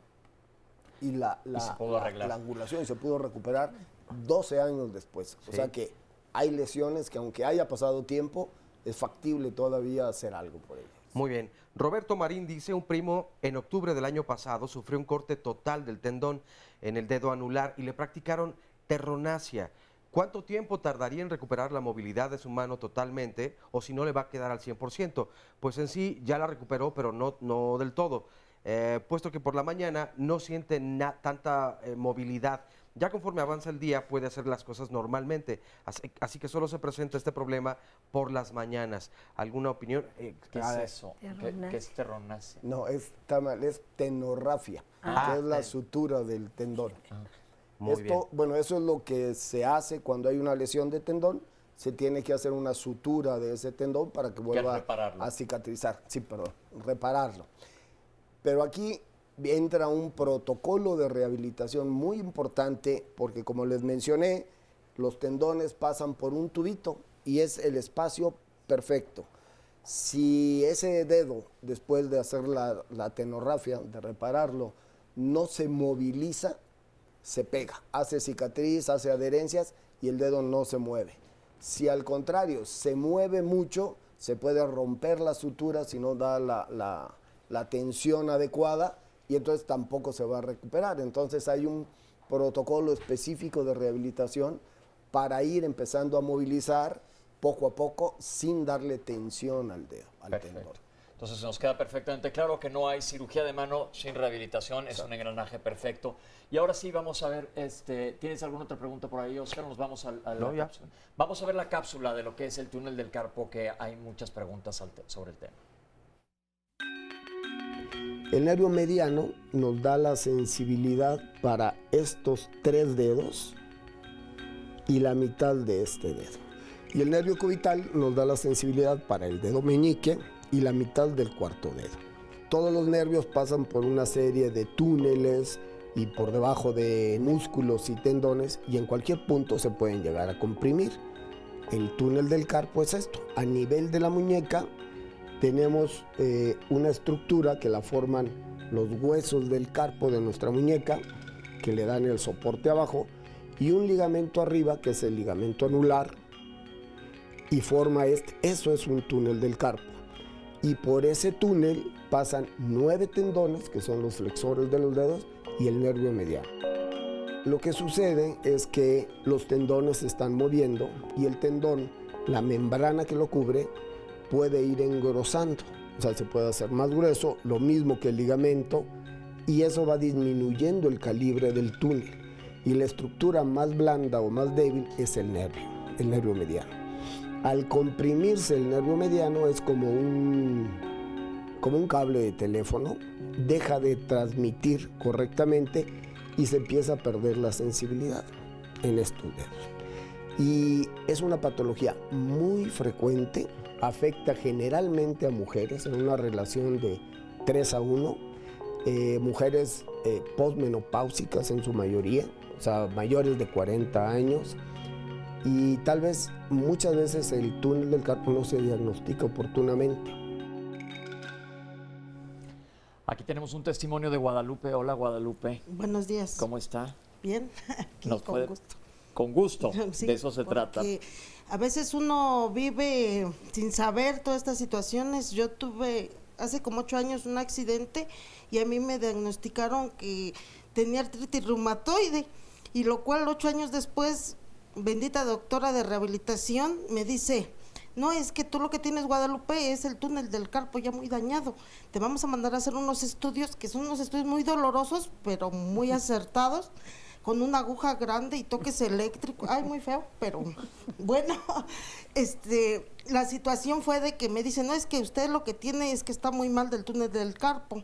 Y la angulación, y se pudo recuperar 12 años después. O sea que hay lesiones que aunque haya pasado tiempo, es factible todavía hacer algo por ellas. Muy bien. Roberto Marín dice, un primo en octubre del año pasado sufrió un corte total del tendón en el dedo anular y le practicaron terronacia. ¿Cuánto tiempo tardaría en recuperar la movilidad de su mano totalmente o si no le va a quedar al 100%? Pues en sí ya la recuperó, pero no del todo, puesto que por la mañana no siente tanta movilidad. Ya conforme avanza el día puede hacer las cosas normalmente, así que solo se presenta este problema por las mañanas. ¿Alguna opinión? ¿Qué es eso? ¿Qué es terronacia? No, está mal, es tenorrafia, que es la sutura del tendón. Muy bien. Bueno, eso es lo que se hace cuando hay una lesión de tendón. Se tiene que hacer una sutura de ese tendón para que vuelva a cicatrizar. Sí, perdón, repararlo. Pero aquí entra un protocolo de rehabilitación muy importante porque, como les mencioné, los tendones pasan por un tubito y es el espacio perfecto. Si ese dedo, después de hacer la tenorrafia, de repararlo, no se moviliza, se pega, hace cicatriz, hace adherencias y el dedo no se mueve. Si al contrario se mueve mucho, se puede romper la sutura si no da la tensión adecuada y entonces tampoco se va a recuperar. Entonces hay un protocolo específico de rehabilitación para ir empezando a movilizar poco a poco sin darle tensión al dedo, al tendón. Entonces nos queda perfectamente claro que no hay cirugía de mano sin rehabilitación, es un engranaje perfecto. Y ahora sí vamos a ver, ¿tienes alguna otra pregunta por ahí, Oscar? Nos vamos a la cápsula. Vamos a ver la cápsula de lo que es el túnel del carpo, que hay muchas preguntas sobre el tema. El nervio mediano nos da la sensibilidad para estos 3 dedos y la mitad de este dedo. Y el nervio cubital nos da la sensibilidad para el dedo meñique y la mitad del cuarto dedo. Todos los nervios pasan por una serie de túneles y por debajo de músculos y tendones y en cualquier punto se pueden llegar a comprimir. El túnel del carpo es esto. A nivel de la muñeca tenemos una estructura que la forman los huesos del carpo de nuestra muñeca, que le dan el soporte abajo, y un ligamento arriba que es el ligamento anular y forma eso es un túnel del carpo. Y por ese túnel pasan 9 tendones, que son los flexores de los dedos, y el nervio mediano. Lo que sucede es que los tendones se están moviendo y el tendón, la membrana que lo cubre, puede ir engrosando. O sea, se puede hacer más grueso, lo mismo que el ligamento, y eso va disminuyendo el calibre del túnel. Y la estructura más blanda o más débil es el nervio mediano. Al comprimirse el nervio mediano es como un cable de teléfono, deja de transmitir correctamente y se empieza a perder la sensibilidad en estos dedos. Y es una patología muy frecuente, afecta generalmente a mujeres en una relación de 3-1, mujeres posmenopáusicas en su mayoría, o sea, mayores de 40 años. Y tal vez, muchas veces el túnel del carpo no se diagnostica oportunamente. Aquí tenemos un testimonio de Guadalupe. Hola, Guadalupe. Buenos días. ¿Cómo está? Bien, aquí con gusto. Con gusto, Sí, de eso se trata. A veces uno vive sin saber todas estas situaciones. Yo tuve hace como 8 años un accidente y a mí me diagnosticaron que tenía artritis reumatoide, y lo cual 8 años después, bendita doctora de rehabilitación, me dice: no, es que tú lo que tienes, Guadalupe, es el túnel del carpo ya muy dañado. Te vamos a mandar a hacer unos estudios, que son unos estudios muy dolorosos, pero muy acertados, con una aguja grande y toques eléctricos. Ay, muy feo, pero bueno, la situación fue de que me dicen: no, es que usted lo que tiene es que está muy mal del túnel del carpo.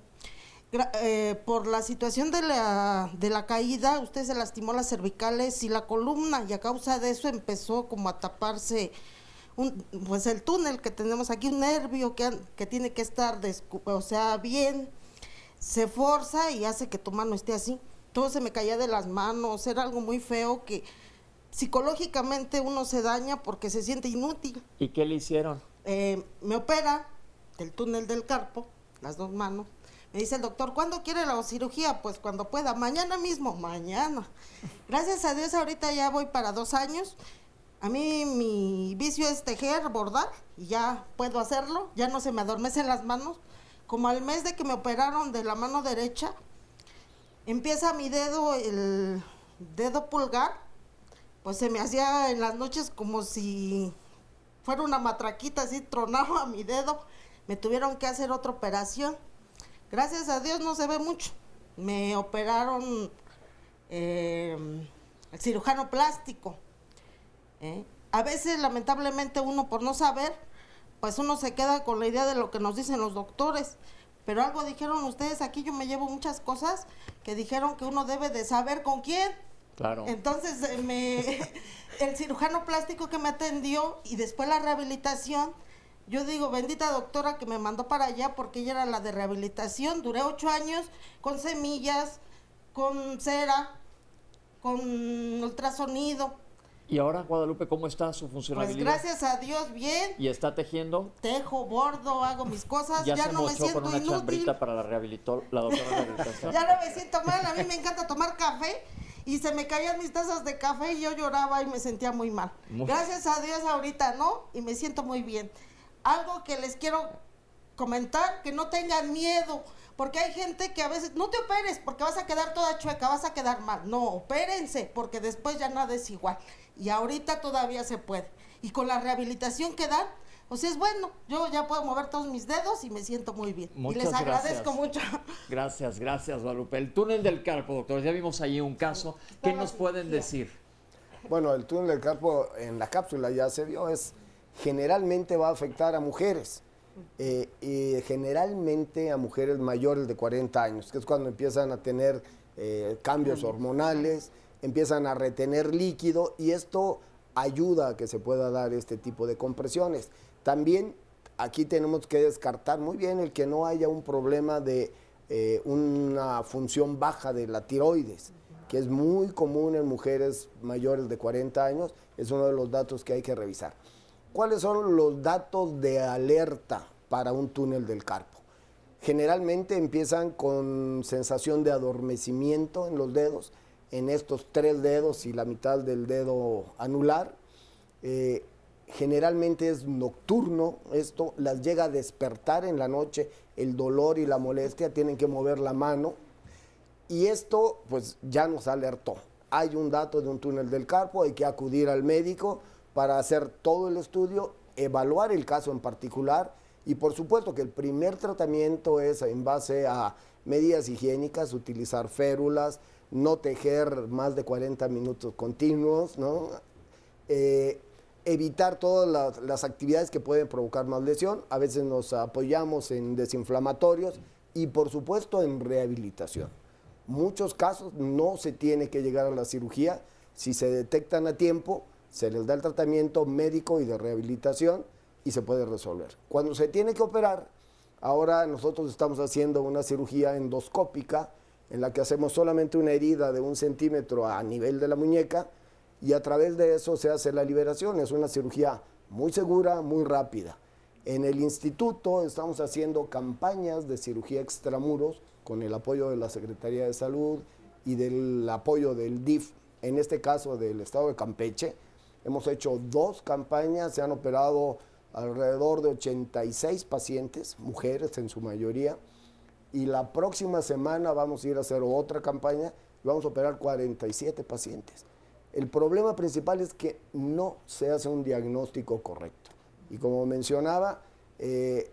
Por la situación de la caída, usted se lastimó las cervicales y la columna, y a causa de eso empezó como a taparse pues el túnel que tenemos aquí, un nervio que tiene que estar bien, se forza y hace que tu mano esté así. Todo se me caía de las manos, era algo muy feo que psicológicamente uno se daña porque se siente inútil. ¿Y qué le hicieron? Me opera del túnel del carpo, las 2 manos. Me dice el doctor: ¿cuándo quiere la cirugía? Pues cuando pueda, mañana mismo, mañana. Gracias a Dios ahorita ya voy para 2 años, A mí mi vicio es tejer, bordar, y ya puedo hacerlo, ya no se me adormecen las manos. Como al mes de que me operaron de la mano derecha, empieza mi dedo, el dedo pulgar, pues se me hacía en las noches como si fuera una matraquita, así tronaba mi dedo. Me tuvieron que hacer otra operación. Gracias a Dios no se ve mucho. Me operaron el cirujano plástico. A veces, lamentablemente, uno por no saber, pues uno se queda con la idea de lo que nos dicen los doctores. Pero algo dijeron ustedes, aquí yo me llevo muchas cosas que dijeron que uno debe de saber con quién. Claro. Entonces, el cirujano plástico que me atendió y después la rehabilitación, yo digo, bendita doctora que me mandó para allá porque ella era la de rehabilitación. Duré 8 años con semillas, con cera, con ultrasonido. Y ahora, Guadalupe, ¿cómo está su Pues funcionalidad? gracias a Dios, bien. ¿Y está tejiendo? Tejo, bordo, hago mis cosas. Ya se no me mochó siento con una inútil. chambrita para la doctora de rehabilitación. Ya no me siento mal. A mí me encanta tomar café y se me caían mis tazas de café y yo lloraba y me sentía muy mal. Gracias a Dios ahorita no, y me siento muy bien. Algo que les quiero comentar, que no tengan miedo, porque hay gente que a veces, no te operes porque vas a quedar toda chueca, vas a quedar mal. No, opérense porque después ya nada es igual. Y ahorita todavía se puede. Y con la rehabilitación que dan, o sea, es bueno. Yo ya puedo mover todos mis dedos y me siento muy bien. Muchas y les agradezco gracias. mucho. Gracias, Guadalupe. El túnel del carpo, doctor, ya vimos ahí un caso. ¿Qué nos pueden decir? Bueno, el túnel del carpo en la cápsula ya se vio, generalmente va a afectar a mujeres. Y generalmente a mujeres mayores de 40 años, que es cuando empiezan a tener cambios hormonales, empiezan a retener líquido y esto ayuda a que se pueda dar este tipo de compresiones. También aquí tenemos que descartar muy bien el que no haya un problema de una función baja de la tiroides, que es muy común en mujeres mayores de 40 años, es uno de los datos que hay que revisar. ¿Cuáles son los datos de alerta para un túnel del carpo? Generalmente empiezan con sensación de adormecimiento en los dedos, en estos 3 dedos y la mitad del dedo anular. Generalmente es nocturno, esto las llega a despertar en la noche, el dolor y la molestia, tienen que mover la mano y esto pues ya nos alertó. Hay un dato de un túnel del carpo, hay que acudir al médico para hacer todo el estudio, evaluar el caso en particular y por supuesto que el primer tratamiento es en base a medidas higiénicas, utilizar férulas, no tejer más de 40 minutos continuos, ¿no? Evitar todas las actividades que pueden provocar más lesión, a veces nos apoyamos en desinflamatorios y por supuesto en rehabilitación. Muchos casos no se tiene que llegar a la cirugía, si se detectan a tiempo, se les da el tratamiento médico y de rehabilitación y se puede resolver. Cuando se tiene que operar, ahora nosotros estamos haciendo una cirugía endoscópica en la que hacemos solamente una herida de 1 centímetro a nivel de la muñeca y a través de eso se hace la liberación. Es una cirugía muy segura, muy rápida. En el instituto estamos haciendo campañas de cirugía extramuros con el apoyo de la Secretaría de Salud y del apoyo del DIF, en este caso del estado de Campeche. Hemos hecho 2 campañas, se han operado alrededor de 86 pacientes, mujeres en su mayoría, y la próxima semana vamos a ir a hacer otra campaña y vamos a operar 47 pacientes. El problema principal es que no se hace un diagnóstico correcto. Y como mencionaba,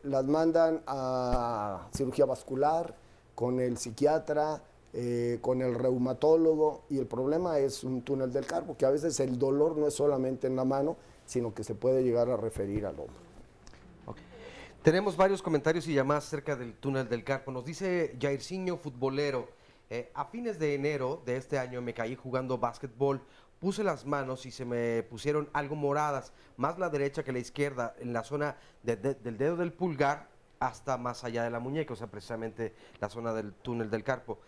las mandan a cirugía vascular, con el psiquiatra, con el reumatólogo, y el problema es un túnel del carpo, que a veces el dolor no es solamente en la mano, sino que se puede llegar a referir al hombro. Tenemos varios comentarios y llamadas acerca del túnel del carpo. Nos dice Jairzinho Futbolero, a fines de enero de este año me caí jugando básquetbol, puse las manos y se me pusieron algo moradas, más la derecha que la izquierda, en la zona del dedo del pulgar hasta más allá de la muñeca, o sea, precisamente la zona del túnel del carpo.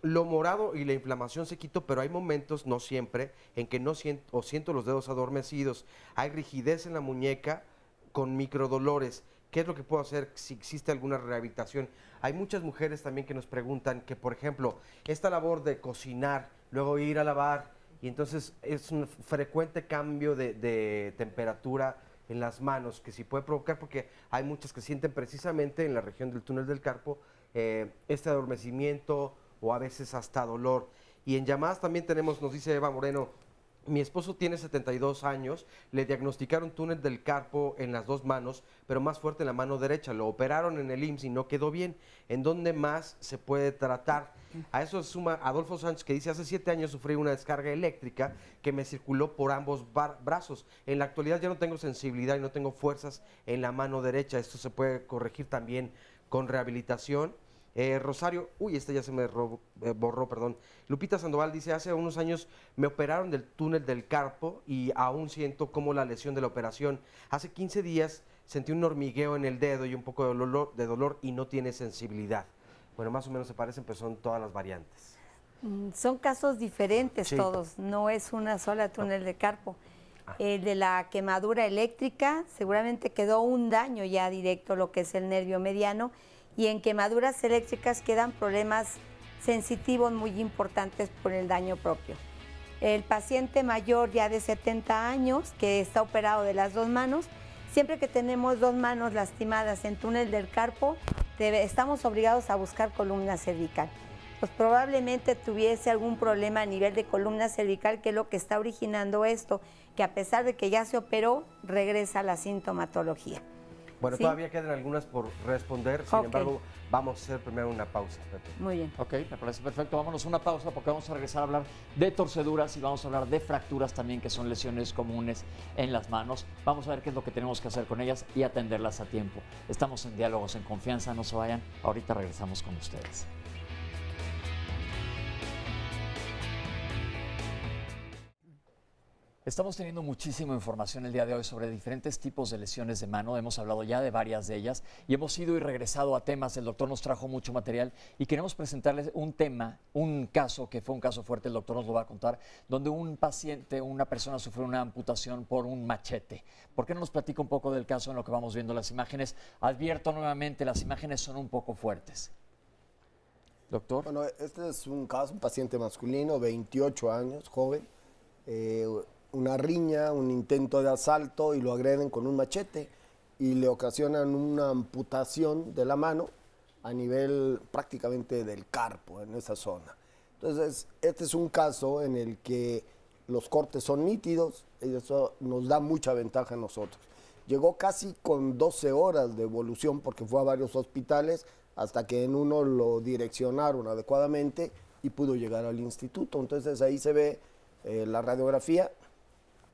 Lo morado y la inflamación se quitó, pero hay momentos, no siempre, en que no siento los dedos adormecidos, hay rigidez en la muñeca con microdolores. ¿Qué es lo que puedo hacer si existe alguna rehabilitación? Hay muchas mujeres también que nos preguntan que, por ejemplo, esta labor de cocinar, luego ir a lavar y entonces es un frecuente cambio de temperatura en las manos que sí puede provocar, porque hay muchas que sienten precisamente en la región del túnel del carpo este adormecimiento o a veces hasta dolor. Y en llamadas también tenemos, nos dice Eva Moreno, mi esposo tiene 72 años, le diagnosticaron túnel del carpo en las dos manos, pero más fuerte en la mano derecha. Lo operaron en el IMSS y no quedó bien. ¿En dónde más se puede tratar? A eso se suma Adolfo Sánchez, que dice, hace 7 años sufrí una descarga eléctrica que me circuló por ambos brazos. En la actualidad ya no tengo sensibilidad y no tengo fuerzas en la mano derecha. Esto se puede corregir también con rehabilitación. Rosario, ya se me borró, perdón. Lupita Sandoval dice, hace unos años me operaron del túnel del carpo y aún siento como la lesión de la operación. Hace 15 días sentí un hormigueo en el dedo y un poco de dolor y no tiene sensibilidad. Bueno, más o menos se parecen, pero son todas las variantes. Son casos diferentes Sí. todos, no es una sola túnel de carpo. El de la quemadura eléctrica seguramente quedó un daño ya directo, lo que es el nervio mediano, y en quemaduras eléctricas quedan problemas sensitivos muy importantes por el daño propio. El paciente mayor ya de 70 años que está operado de las dos manos, siempre que tenemos dos manos lastimadas en túnel del carpo, estamos obligados a buscar columna cervical. Pues probablemente tuviese algún problema a nivel de columna cervical, que es lo que está originando esto, que a pesar de que ya se operó, regresa la sintomatología. Bueno, ¿Sí? todavía quedan algunas por responder, sin embargo, vamos a hacer primero una pausa, Pepe. Muy bien. Ok, me parece perfecto. Vámonos a una pausa porque vamos a regresar a hablar de torceduras y vamos a hablar de fracturas también, que son lesiones comunes en las manos. Vamos a ver qué es lo que tenemos que hacer con ellas y atenderlas a tiempo. Estamos en Diálogos en Confianza, no se vayan. Ahorita regresamos con ustedes. Estamos teniendo muchísima información el día de hoy sobre diferentes tipos de lesiones de mano. Hemos hablado ya de varias de ellas y hemos ido y regresado a temas. El doctor nos trajo mucho material y queremos presentarles un tema, un caso que fue un caso fuerte, el doctor nos lo va a contar, donde un paciente, una persona sufrió una amputación por un machete. ¿Por qué no nos platica un poco del caso en lo que vamos viendo las imágenes? Advierto nuevamente, las imágenes son un poco fuertes. Doctor. Bueno, este es un caso, un paciente masculino, 28 años, joven. Una riña, un intento de asalto y lo agreden con un machete y le ocasionan una amputación de la mano a nivel prácticamente del carpo en esa zona. Entonces, este es un caso en el que los cortes son nítidos y eso nos da mucha ventaja a nosotros. Llegó casi con 12 horas de evolución porque fue a varios hospitales hasta que en uno lo direccionaron adecuadamente y pudo llegar al instituto. Entonces, ahí se ve la radiografía.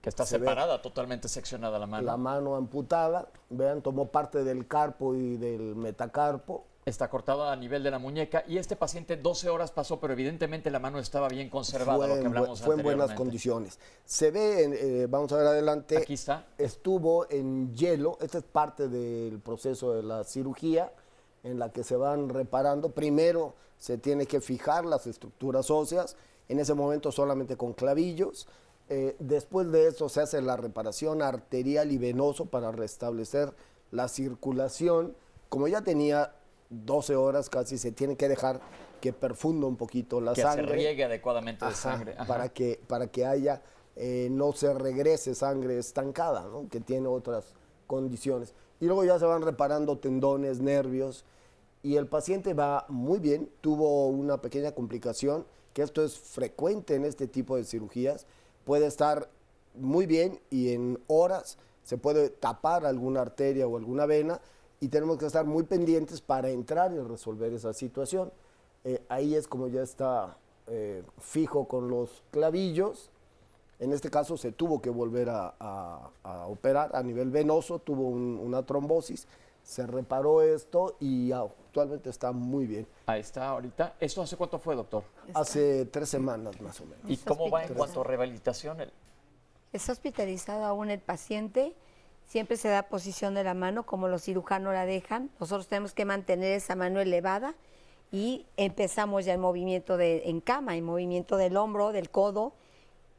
Que está separada, totalmente seccionada la mano. La mano amputada, vean, tomó parte del carpo y del metacarpo. Está cortada a nivel de la muñeca y este paciente 12 horas pasó, pero evidentemente la mano estaba bien conservada, lo que hablamos fue en buenas condiciones. Se ve, vamos a ver adelante. Aquí está. Estuvo en hielo, esta es parte del proceso de la cirugía en la que se van reparando. Primero se tiene que fijar las estructuras óseas, en ese momento solamente con clavillos. Después de eso se hace la reparación arterial y venoso para restablecer la circulación. Como ya tenía 12 horas casi, se tiene que dejar que perfunda un poquito la sangre. Que se riegue adecuadamente de sangre. Ajá. Para que haya, no se regrese sangre estancada, ¿no? Que tiene otras condiciones. Y luego ya se van reparando tendones, nervios, y el paciente va muy bien. Tuvo una pequeña complicación, que esto es frecuente en este tipo de cirugías. Puede estar muy bien y en horas se puede tapar alguna arteria o alguna vena y tenemos que estar muy pendientes para entrar y resolver esa situación. Ahí es como ya está fijo con los clavillos. En este caso se tuvo que volver a operar a nivel venoso, tuvo una trombosis, se reparó esto y actualmente está muy bien. Ahí está ahorita. ¿Esto hace cuánto fue, doctor? Hace 3 semanas más o menos. ¿Y cómo va en cuanto a rehabilitación? Está hospitalizado aún el paciente, siempre se da posición de la mano como los cirujanos la dejan. Nosotros tenemos que mantener esa mano elevada y empezamos ya el movimiento en cama, el movimiento del hombro, del codo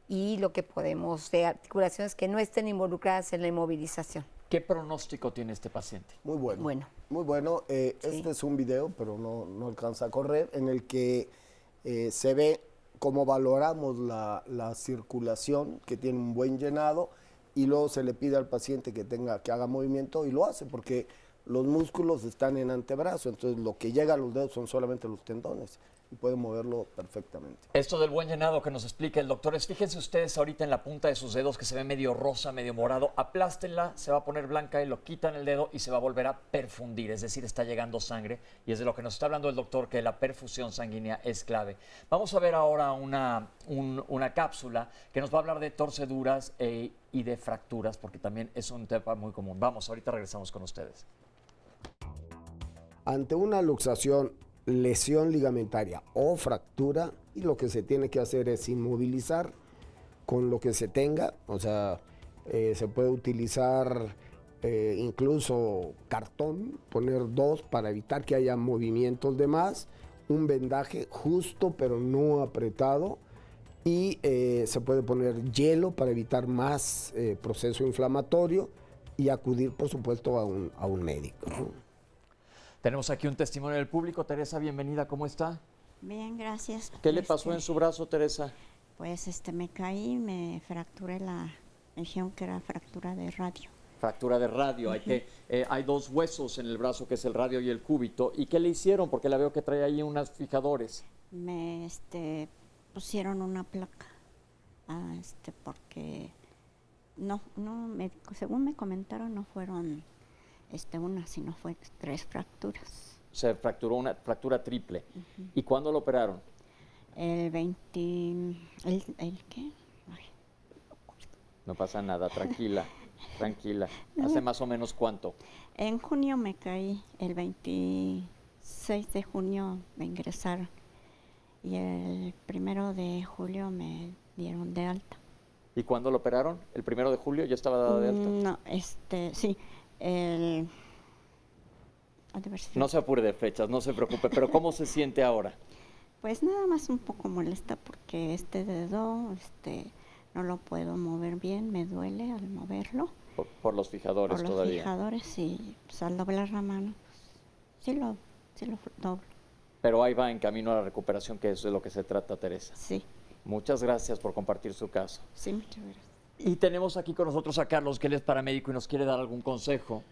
y lo que podemos de articulaciones que no estén involucradas en la inmovilización. ¿Qué pronóstico tiene este paciente? Muy bueno. Bueno. Muy bueno. Este es un video, pero no alcanza a correr, en el que se ve como valoramos la circulación, que tiene un buen llenado, y luego se le pide al paciente que haga movimiento y lo hace, porque los músculos están en antebrazo, entonces lo que llega a los dedos son solamente los tendones y puede moverlo perfectamente. Esto del buen llenado que nos explica el doctor es, fíjense ustedes ahorita en la punta de sus dedos que se ve medio rosa, medio morado, aplástenla, se va a poner blanca y lo quitan el dedo y se va a volver a perfundir, es decir, está llegando sangre y es de lo que nos está hablando el doctor, que la perfusión sanguínea es clave. Vamos a ver ahora una cápsula que nos va a hablar de torceduras y de fracturas, porque también es un tema muy común. Vamos, ahorita regresamos con ustedes. Ante una luxación, lesión ligamentaria o fractura, y lo que se tiene que hacer es inmovilizar con lo que se tenga, o sea, se puede utilizar incluso cartón, poner 2 para evitar que haya movimientos de más, un vendaje justo pero no apretado, y se puede poner hielo para evitar más proceso inflamatorio y acudir, por supuesto, a un médico, ¿no? Tenemos aquí un testimonio del público. Teresa, bienvenida, ¿cómo está? Bien, gracias. ¿Qué le pasó en su brazo, Teresa? Pues me caí, me fracturé me dijeron que era fractura de radio. Fractura de radio. Hay 2 huesos en el brazo, que es el radio y el cúbito. ¿Y qué le hicieron? Porque la veo que trae ahí unos fijadores. Me pusieron una placa, porque según me comentaron, no fueron una, sino fue 3 fracturas. Se fracturó una fractura triple. ¿Y cuándo lo operaron? El 20... ¿El qué? Ay, no pasa nada, tranquila, tranquila. ¿Hace más o menos cuánto? En junio me caí, el 26 de junio me ingresaron y el 1 de julio me dieron de alta. ¿Y cuándo lo operaron? ¿El 1 de julio ya estaba dado de alta? No, sí. No se apure de fechas, no se preocupe, pero ¿cómo se siente ahora? Pues nada más un poco molesta porque este dedo no lo puedo mover bien, me duele al moverlo. Por los fijadores todavía. Por los fijadores y pues, al doblar la mano, sí lo doblo. Pero ahí va en camino a la recuperación, que es de lo que se trata, Teresa. Sí. Muchas gracias por compartir su caso. Sí, muchas gracias. Y tenemos aquí con nosotros a Carlos, que él es paramédico y nos quiere dar algún consejo.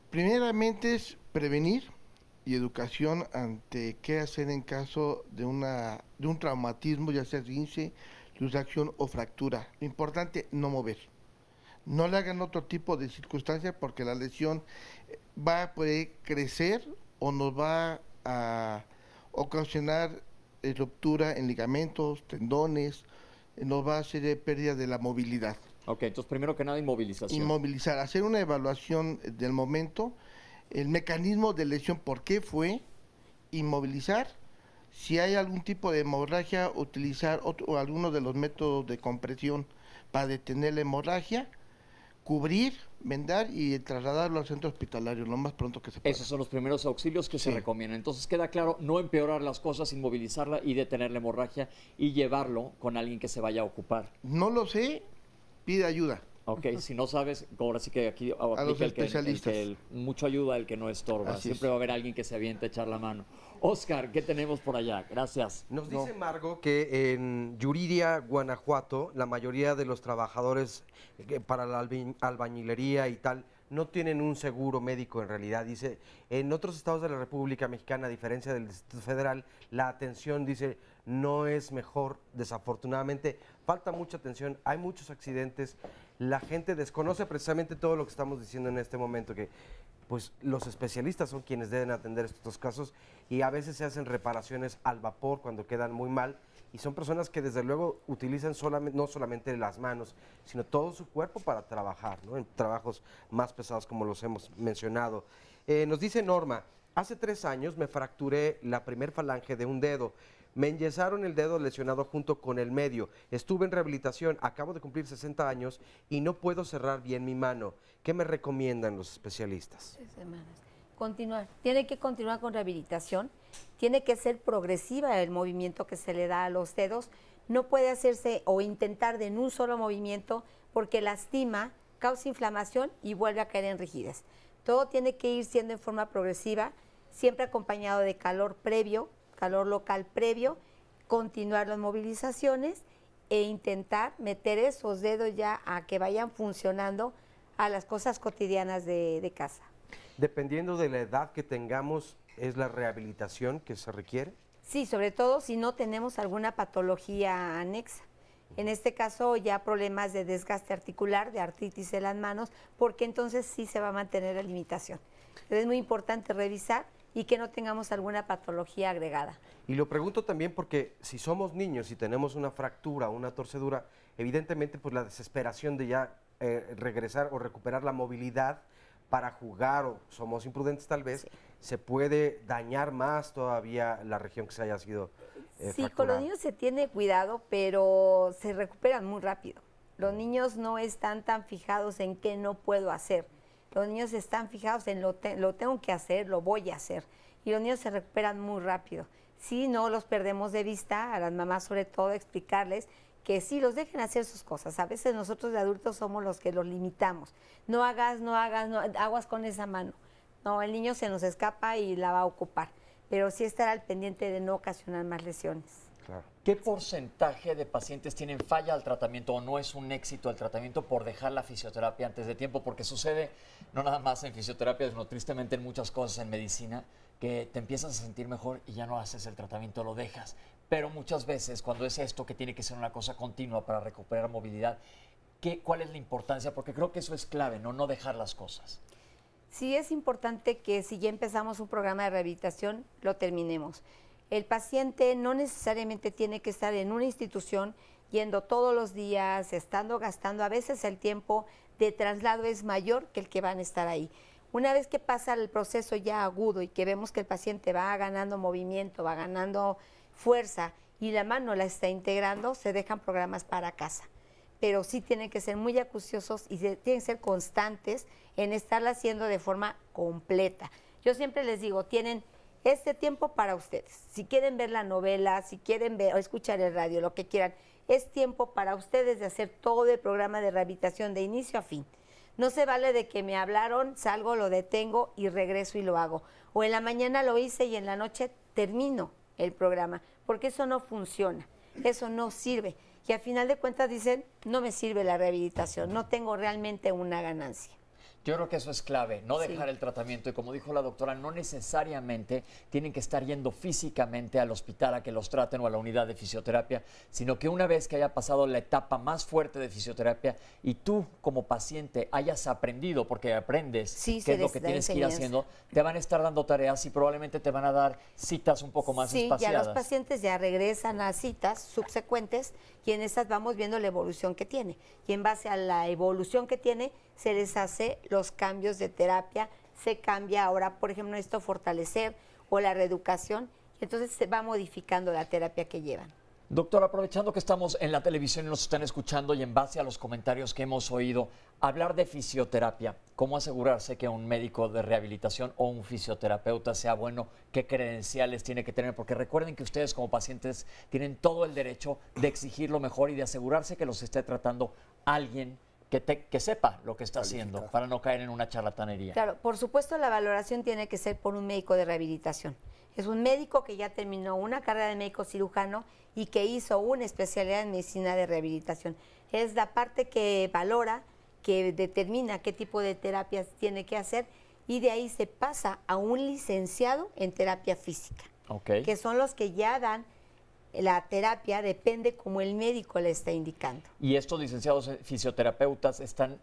Primeramente es prevenir y educación ante qué hacer en caso de un traumatismo, ya sea esguince, luxación o fractura. Lo importante, no mover. No le hagan otro tipo de circunstancia porque la lesión va a poder crecer o nos va a ocasionar ruptura en ligamentos, tendones, nos va a hacer pérdida de la movilidad. Ok, entonces primero que nada inmovilización. Inmovilizar, hacer una evaluación del momento, el mecanismo de lesión, por qué fue, inmovilizar, si hay algún tipo de hemorragia, utilizar alguno de los métodos de compresión para detener la hemorragia, cubrir, vendar y trasladarlo al centro hospitalario lo más pronto que se pueda. Esos son los primeros auxilios que se recomiendan. Entonces queda claro, no empeorar las cosas, inmovilizarla y detener la hemorragia y llevarlo con alguien que se vaya a ocupar. No lo sé, pide ayuda. Ok, si no sabes, ahora sí que aquí aplica los especialistas. Mucho ayuda el que no estorba. Así Siempre es. va a haber alguien que se aviente a echar la mano. Oscar, ¿qué tenemos por allá? Gracias. Nos dice Margo que en Yuriria, Guanajuato, la mayoría de los trabajadores para la albañilería y tal no tienen un seguro médico en realidad. Dice, en otros estados de la República Mexicana, a diferencia del Distrito Federal, la atención, dice, no es mejor. Desafortunadamente, falta mucha atención, hay muchos accidentes. La gente desconoce precisamente todo lo que estamos diciendo en este momento, que pues los especialistas son quienes deben atender estos casos y a veces se hacen reparaciones al vapor cuando quedan muy mal y son personas que desde luego utilizan no solamente las manos, sino todo su cuerpo para trabajar, ¿no? En trabajos más pesados como los hemos mencionado. Nos dice Norma, hace 3 años me fracturé la primer falange de un dedo. Me enyesaron el dedo lesionado junto con el medio. Estuve en rehabilitación, acabo de cumplir 60 años y no puedo cerrar bien mi mano. ¿Qué me recomiendan los especialistas? 3 semanas. Continuar. Tiene que continuar con rehabilitación. Tiene que ser progresiva el movimiento que se le da a los dedos. No puede hacerse o intentar de en un solo movimiento porque lastima, causa inflamación y vuelve a caer en rigidez. Todo tiene que ir siendo en forma progresiva, siempre acompañado de calor previo, calor local previo, continuar las movilizaciones e intentar meter esos dedos ya a que vayan funcionando a las cosas cotidianas de casa. Dependiendo de la edad que tengamos, ¿es la rehabilitación que se requiere? Sí, sobre todo si no tenemos alguna patología anexa. En este caso ya problemas de desgaste articular, de artritis en las manos, porque entonces sí se va a mantener la limitación. Entonces es muy importante revisar y que no tengamos alguna patología agregada. Y lo pregunto también porque si somos niños y tenemos una fractura o una torcedura, evidentemente pues la desesperación de ya regresar o recuperar la movilidad para jugar, o somos imprudentes tal vez, se puede dañar más todavía la región que se haya sido Sí, con los niños se tiene cuidado, pero se recuperan muy rápido. Los niños no están tan fijados en qué no puedo hacer. Los niños están fijados en lo tengo que hacer, lo voy a hacer. Y los niños se recuperan muy rápido. Sí, no los perdemos de vista, a las mamás sobre todo, explicarles que sí, los dejen hacer sus cosas. A veces nosotros de adultos somos los que los limitamos. No hagas, aguas con esa mano. No, el niño se nos escapa y la va a ocupar. Pero sí estar al pendiente de no ocasionar más lesiones. Claro. ¿Qué porcentaje de pacientes tienen falla al tratamiento o no es un éxito el tratamiento por dejar la fisioterapia antes de tiempo? Porque sucede no nada más en fisioterapia, sino tristemente en muchas cosas en medicina, que te empiezas a sentir mejor y ya no haces el tratamiento, lo dejas. Pero muchas veces cuando es esto que tiene que ser una cosa continua para recuperar movilidad, ¿cuál es la importancia? Porque creo que eso es clave, no dejar las cosas. Sí es importante que si ya empezamos un programa de rehabilitación, lo terminemos. El paciente no necesariamente tiene que estar en una institución yendo todos los días, gastando. A veces el tiempo de traslado es mayor que el que van a estar ahí. Una vez que pasa el proceso ya agudo y que vemos que el paciente va ganando movimiento, va ganando fuerza y la mano la está integrando, se dejan programas para casa. Pero sí tienen que ser muy acuciosos y tienen que ser constantes en estarla haciendo de forma completa. Yo siempre les digo, tienen este tiempo para ustedes. Si quieren ver la novela, si quieren ver o escuchar el radio, lo que quieran, es tiempo para ustedes de hacer todo el programa de rehabilitación de inicio a fin. No se vale de que me hablaron, salgo, lo detengo y regreso y lo hago. O en la mañana lo hice y en la noche termino el programa, porque eso no funciona, eso no sirve. Y al final de cuentas dicen, no me sirve la rehabilitación, no tengo realmente una ganancia. Yo creo que eso es clave, no dejar el tratamiento y como dijo la doctora, no necesariamente tienen que estar yendo físicamente al hospital a que los traten o a la unidad de fisioterapia, sino que una vez que haya pasado la etapa más fuerte de fisioterapia y tú como paciente hayas aprendido, porque aprendes qué es lo que tienes que ir haciendo, te van a estar dando tareas y probablemente te van a dar citas un poco más espaciadas. Ya los pacientes ya regresan a citas subsecuentes y en esas vamos viendo la evolución que tiene. Y en base a la evolución que tiene, se les hace los cambios de terapia, se cambia ahora, por ejemplo, esto fortalecer o la reeducación, y entonces se va modificando la terapia que llevan. Doctor, aprovechando que estamos en la televisión y nos están escuchando y en base a los comentarios que hemos oído, hablar de fisioterapia, ¿cómo asegurarse que un médico de rehabilitación o un fisioterapeuta sea bueno? ¿Qué credenciales tiene que tener? Porque recuerden que ustedes como pacientes tienen todo el derecho de exigir lo mejor y de asegurarse que los esté tratando alguien que sepa lo que está haciendo para no caer en una charlatanería. Claro, por supuesto la valoración tiene que ser por un médico de rehabilitación. Es un médico que ya terminó una carrera de médico cirujano y que hizo una especialidad en medicina de rehabilitación. Es la parte que valora, que determina qué tipo de terapias tiene que hacer y de ahí se pasa a un licenciado en terapia física, que son los que ya dan la terapia, depende como el médico le está indicando. ¿Y estos licenciados fisioterapeutas están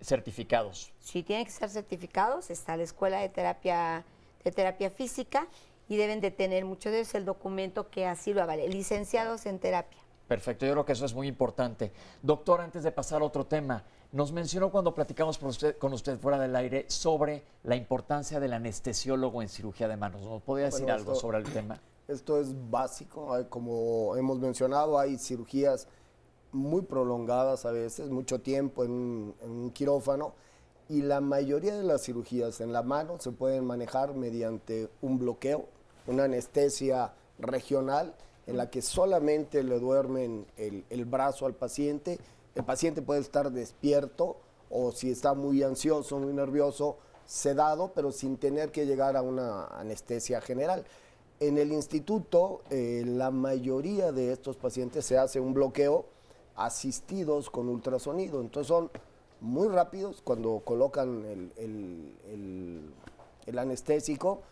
certificados? Sí, tienen que estar certificados. Está la Escuela de Terapia Física y deben de tener mucho de eso el documento que así lo avale. Licenciados en terapia. Perfecto, yo creo que eso es muy importante. Doctor, antes de pasar a otro tema, nos mencionó cuando platicamos con usted fuera del aire sobre la importancia del anestesiólogo en cirugía de manos. ¿Nos podría decir algo sobre el tema? Esto es básico, como hemos mencionado, hay cirugías muy prolongadas a veces, mucho tiempo en un quirófano, y la mayoría de las cirugías en la mano se pueden manejar mediante un bloqueo, una anestesia regional en la que solamente le duermen el brazo al paciente. El paciente puede estar despierto o si está muy ansioso, muy nervioso, sedado, pero sin tener que llegar a una anestesia general. En el instituto, la mayoría de estos pacientes se hace un bloqueo asistidos con ultrasonido. Entonces son muy rápidos cuando colocan el anestésico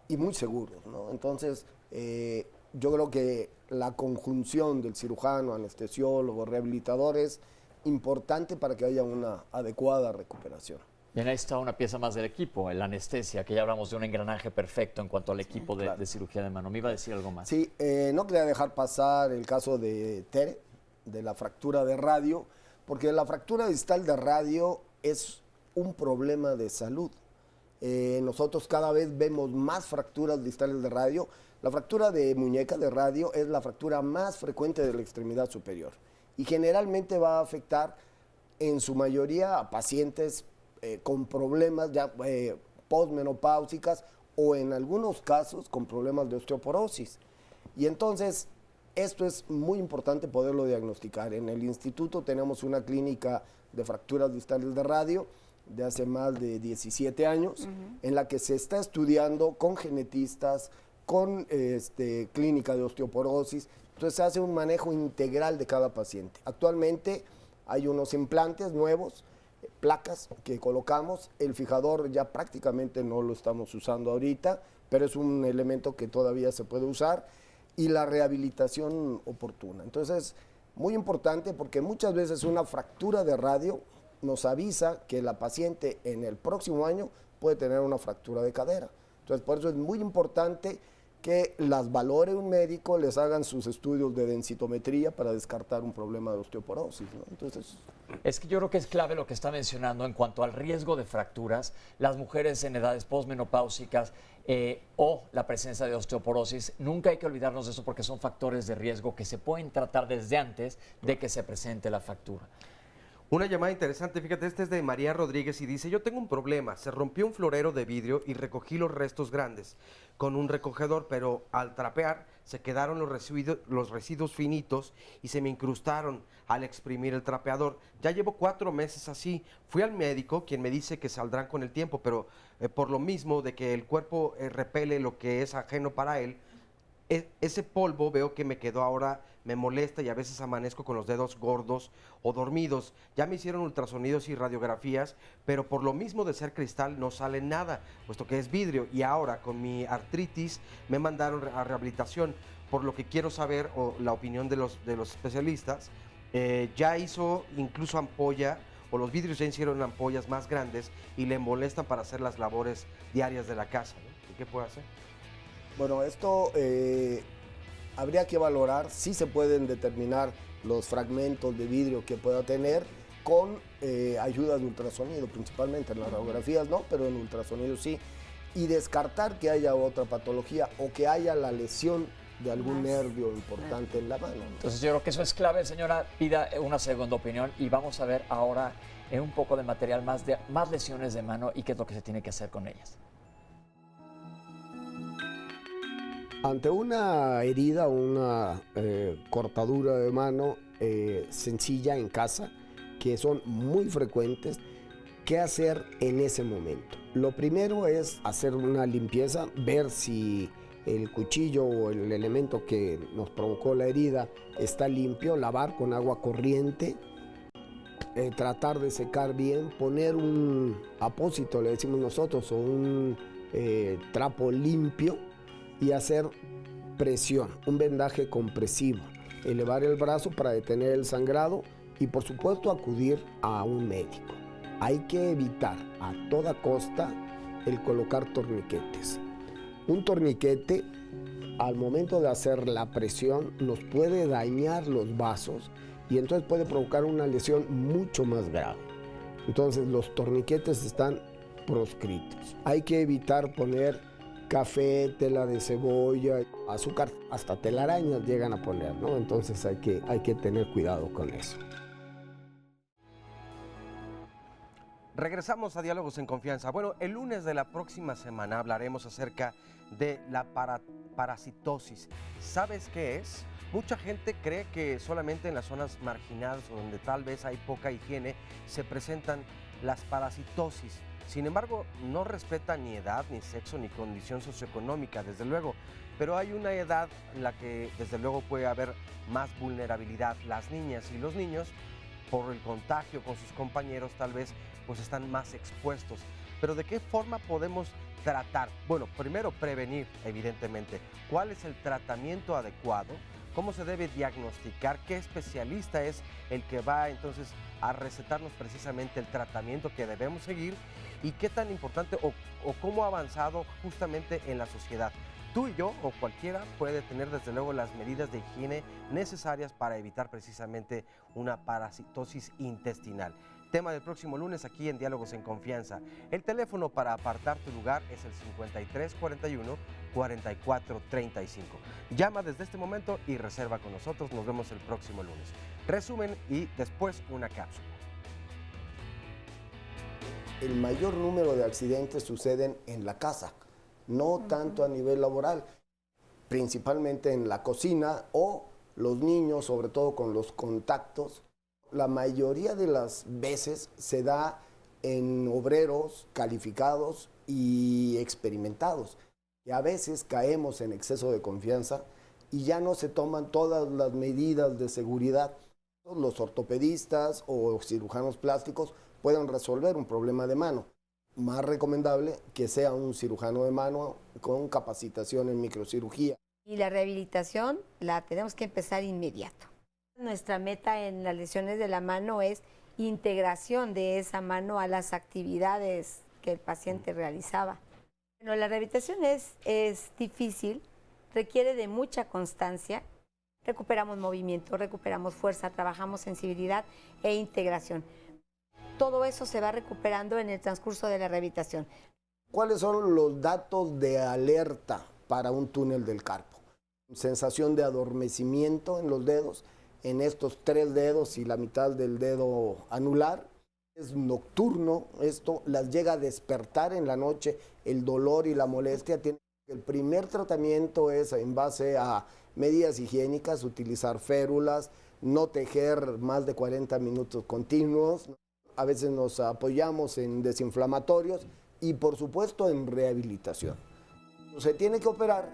y muy seguros, ¿no? Entonces, yo creo que la conjunción del cirujano, anestesiólogo, rehabilitador es importante para que haya una adecuada recuperación. Bien, ahí está una pieza más del equipo, la anestesia, que ya hablamos de un engranaje perfecto en cuanto al equipo de cirugía de mano. ¿Me iba a decir algo más? Sí, no quería dejar pasar el caso de Tere, de la fractura de radio, porque la fractura distal de radio es un problema de salud. Nosotros cada vez vemos más fracturas distales de radio. La fractura de muñeca de radio es la fractura más frecuente de la extremidad superior y generalmente va a afectar en su mayoría a pacientes con problemas ya postmenopáusicas o en algunos casos con problemas de osteoporosis. Y entonces esto es muy importante poderlo diagnosticar. En el instituto tenemos una clínica de fracturas distales de radio de hace más de 17 años, en la que se está estudiando con genetistas, con clínica de osteoporosis. Entonces se hace un manejo integral de cada paciente. Actualmente hay unos implantes nuevos, placas que colocamos. El fijador ya prácticamente no lo estamos usando ahorita, pero es un elemento que todavía se puede usar, y la rehabilitación oportuna. Entonces, muy importante porque muchas veces una fractura de radio nos avisa que la paciente en el próximo año puede tener una fractura de cadera. Entonces, por eso es muy importante que las valore un médico, les hagan sus estudios de densitometría para descartar un problema de osteoporosis, ¿no? Entonces, es que yo creo que es clave lo que está mencionando en cuanto al riesgo de fracturas. Las mujeres en edades postmenopáusicas o la presencia de osteoporosis, nunca hay que olvidarnos de eso porque son factores de riesgo que se pueden tratar desde antes de que se presente la fractura. Una llamada interesante, fíjate, este es de María Rodríguez y dice: yo tengo un problema, se rompió un florero de vidrio y recogí los restos grandes con un recogedor, pero al trapear se quedaron los residuos finitos y se me incrustaron al exprimir el trapeador. Ya llevo 4 meses así. Fui al médico, quien me dice que saldrán con el tiempo, pero por lo mismo de que el cuerpo repele lo que es ajeno para él, ese polvo veo que me quedó ahora, me molesta y a veces amanezco con los dedos gordos o dormidos. Ya me hicieron ultrasonidos y radiografías, pero por lo mismo de ser cristal no sale nada, puesto que es vidrio. Y ahora con mi artritis me mandaron a rehabilitación, por lo que quiero saber la opinión de los especialistas. Ya hizo incluso ampolla, o los vidrios ya hicieron ampollas más grandes y le molestan para hacer las labores diarias de la casa, ¿no? ¿Y qué puede hacer? Bueno, esto habría que valorar si se pueden determinar los fragmentos de vidrio que pueda tener con ayuda de ultrasonido, principalmente en las radiografías no, pero en ultrasonido sí, y descartar que haya otra patología o que haya la lesión de algún nervio importante en la mano, ¿no? Entonces yo creo que eso es clave, señora. Pida una segunda opinión y vamos a ver ahora un poco de material más lesiones de mano y qué es lo que se tiene que hacer con ellas. Ante una herida o una cortadura de mano sencilla en casa, que son muy frecuentes, ¿qué hacer en ese momento? Lo primero es hacer una limpieza, ver si el cuchillo o el elemento que nos provocó la herida está limpio, lavar con agua corriente, tratar de secar bien, poner un apósito, le decimos nosotros, o un trapo limpio, y hacer presión, un vendaje compresivo, elevar el brazo para detener el sangrado y por supuesto acudir a un médico. Hay que evitar a toda costa el colocar torniquetes. Un torniquete al momento de hacer la presión nos puede dañar los vasos y entonces puede provocar una lesión mucho más grave. Entonces los torniquetes están proscritos. Hay que evitar poner café, tela de cebolla, azúcar, hasta telarañas llegan a poner, ¿no? Entonces hay que tener cuidado con eso. Regresamos a Diálogos en Confianza. Bueno, el lunes de la próxima semana hablaremos acerca de la parasitosis. ¿Sabes qué es? Mucha gente cree que solamente en las zonas marginadas o donde tal vez hay poca higiene se presentan las parasitosis. Sin embargo, no respeta ni edad, ni sexo, ni condición socioeconómica, desde luego. Pero hay una edad en la que desde luego puede haber más vulnerabilidad. Las niñas y los niños, por el contagio con sus compañeros, tal vez pues están más expuestos. Pero ¿de qué forma podemos tratar? Bueno, primero prevenir, evidentemente. ¿Cuál es el tratamiento adecuado? ¿Cómo se debe diagnosticar? ¿Qué especialista es el que va entonces a recetarnos precisamente el tratamiento que debemos seguir? ¿Y qué tan importante o cómo ha avanzado justamente en la sociedad? Tú y yo o cualquiera puede tener desde luego las medidas de higiene necesarias para evitar precisamente una parasitosis intestinal. Tema del próximo lunes aquí en Diálogos en Confianza. El teléfono para apartar tu lugar es el 5341-4435. Llama desde este momento y reserva con nosotros. Nos vemos el próximo lunes. Resumen y después una cápsula. El mayor número de accidentes suceden en la casa, no tanto a nivel laboral, principalmente en la cocina o los niños, sobre todo con los contactos. La mayoría de las veces se da en obreros calificados y experimentados. Y a veces caemos en exceso de confianza y ya no se toman todas las medidas de seguridad. Los ortopedistas o cirujanos plásticos pueden resolver un problema de mano. Más recomendable que sea un cirujano de mano con capacitación en microcirugía. Y la rehabilitación la tenemos que empezar inmediato. Nuestra meta en las lesiones de la mano es integración de esa mano a las actividades que el paciente realizaba. Bueno, la rehabilitación es difícil, requiere de mucha constancia. Recuperamos movimiento, recuperamos fuerza, trabajamos sensibilidad e integración. Todo eso se va recuperando en el transcurso de la rehabilitación. ¿Cuáles son los datos de alerta para un túnel del carpo? Sensación de adormecimiento en los dedos, en estos 3 dedos y la mitad del dedo anular. Es nocturno, esto las llega a despertar en la noche, el dolor y la molestia. El primer tratamiento es en base a medidas higiénicas, utilizar férulas, no tejer más de 40 minutos continuos. A veces nos apoyamos en desinflamatorios y por supuesto en rehabilitación. Se tiene que operar.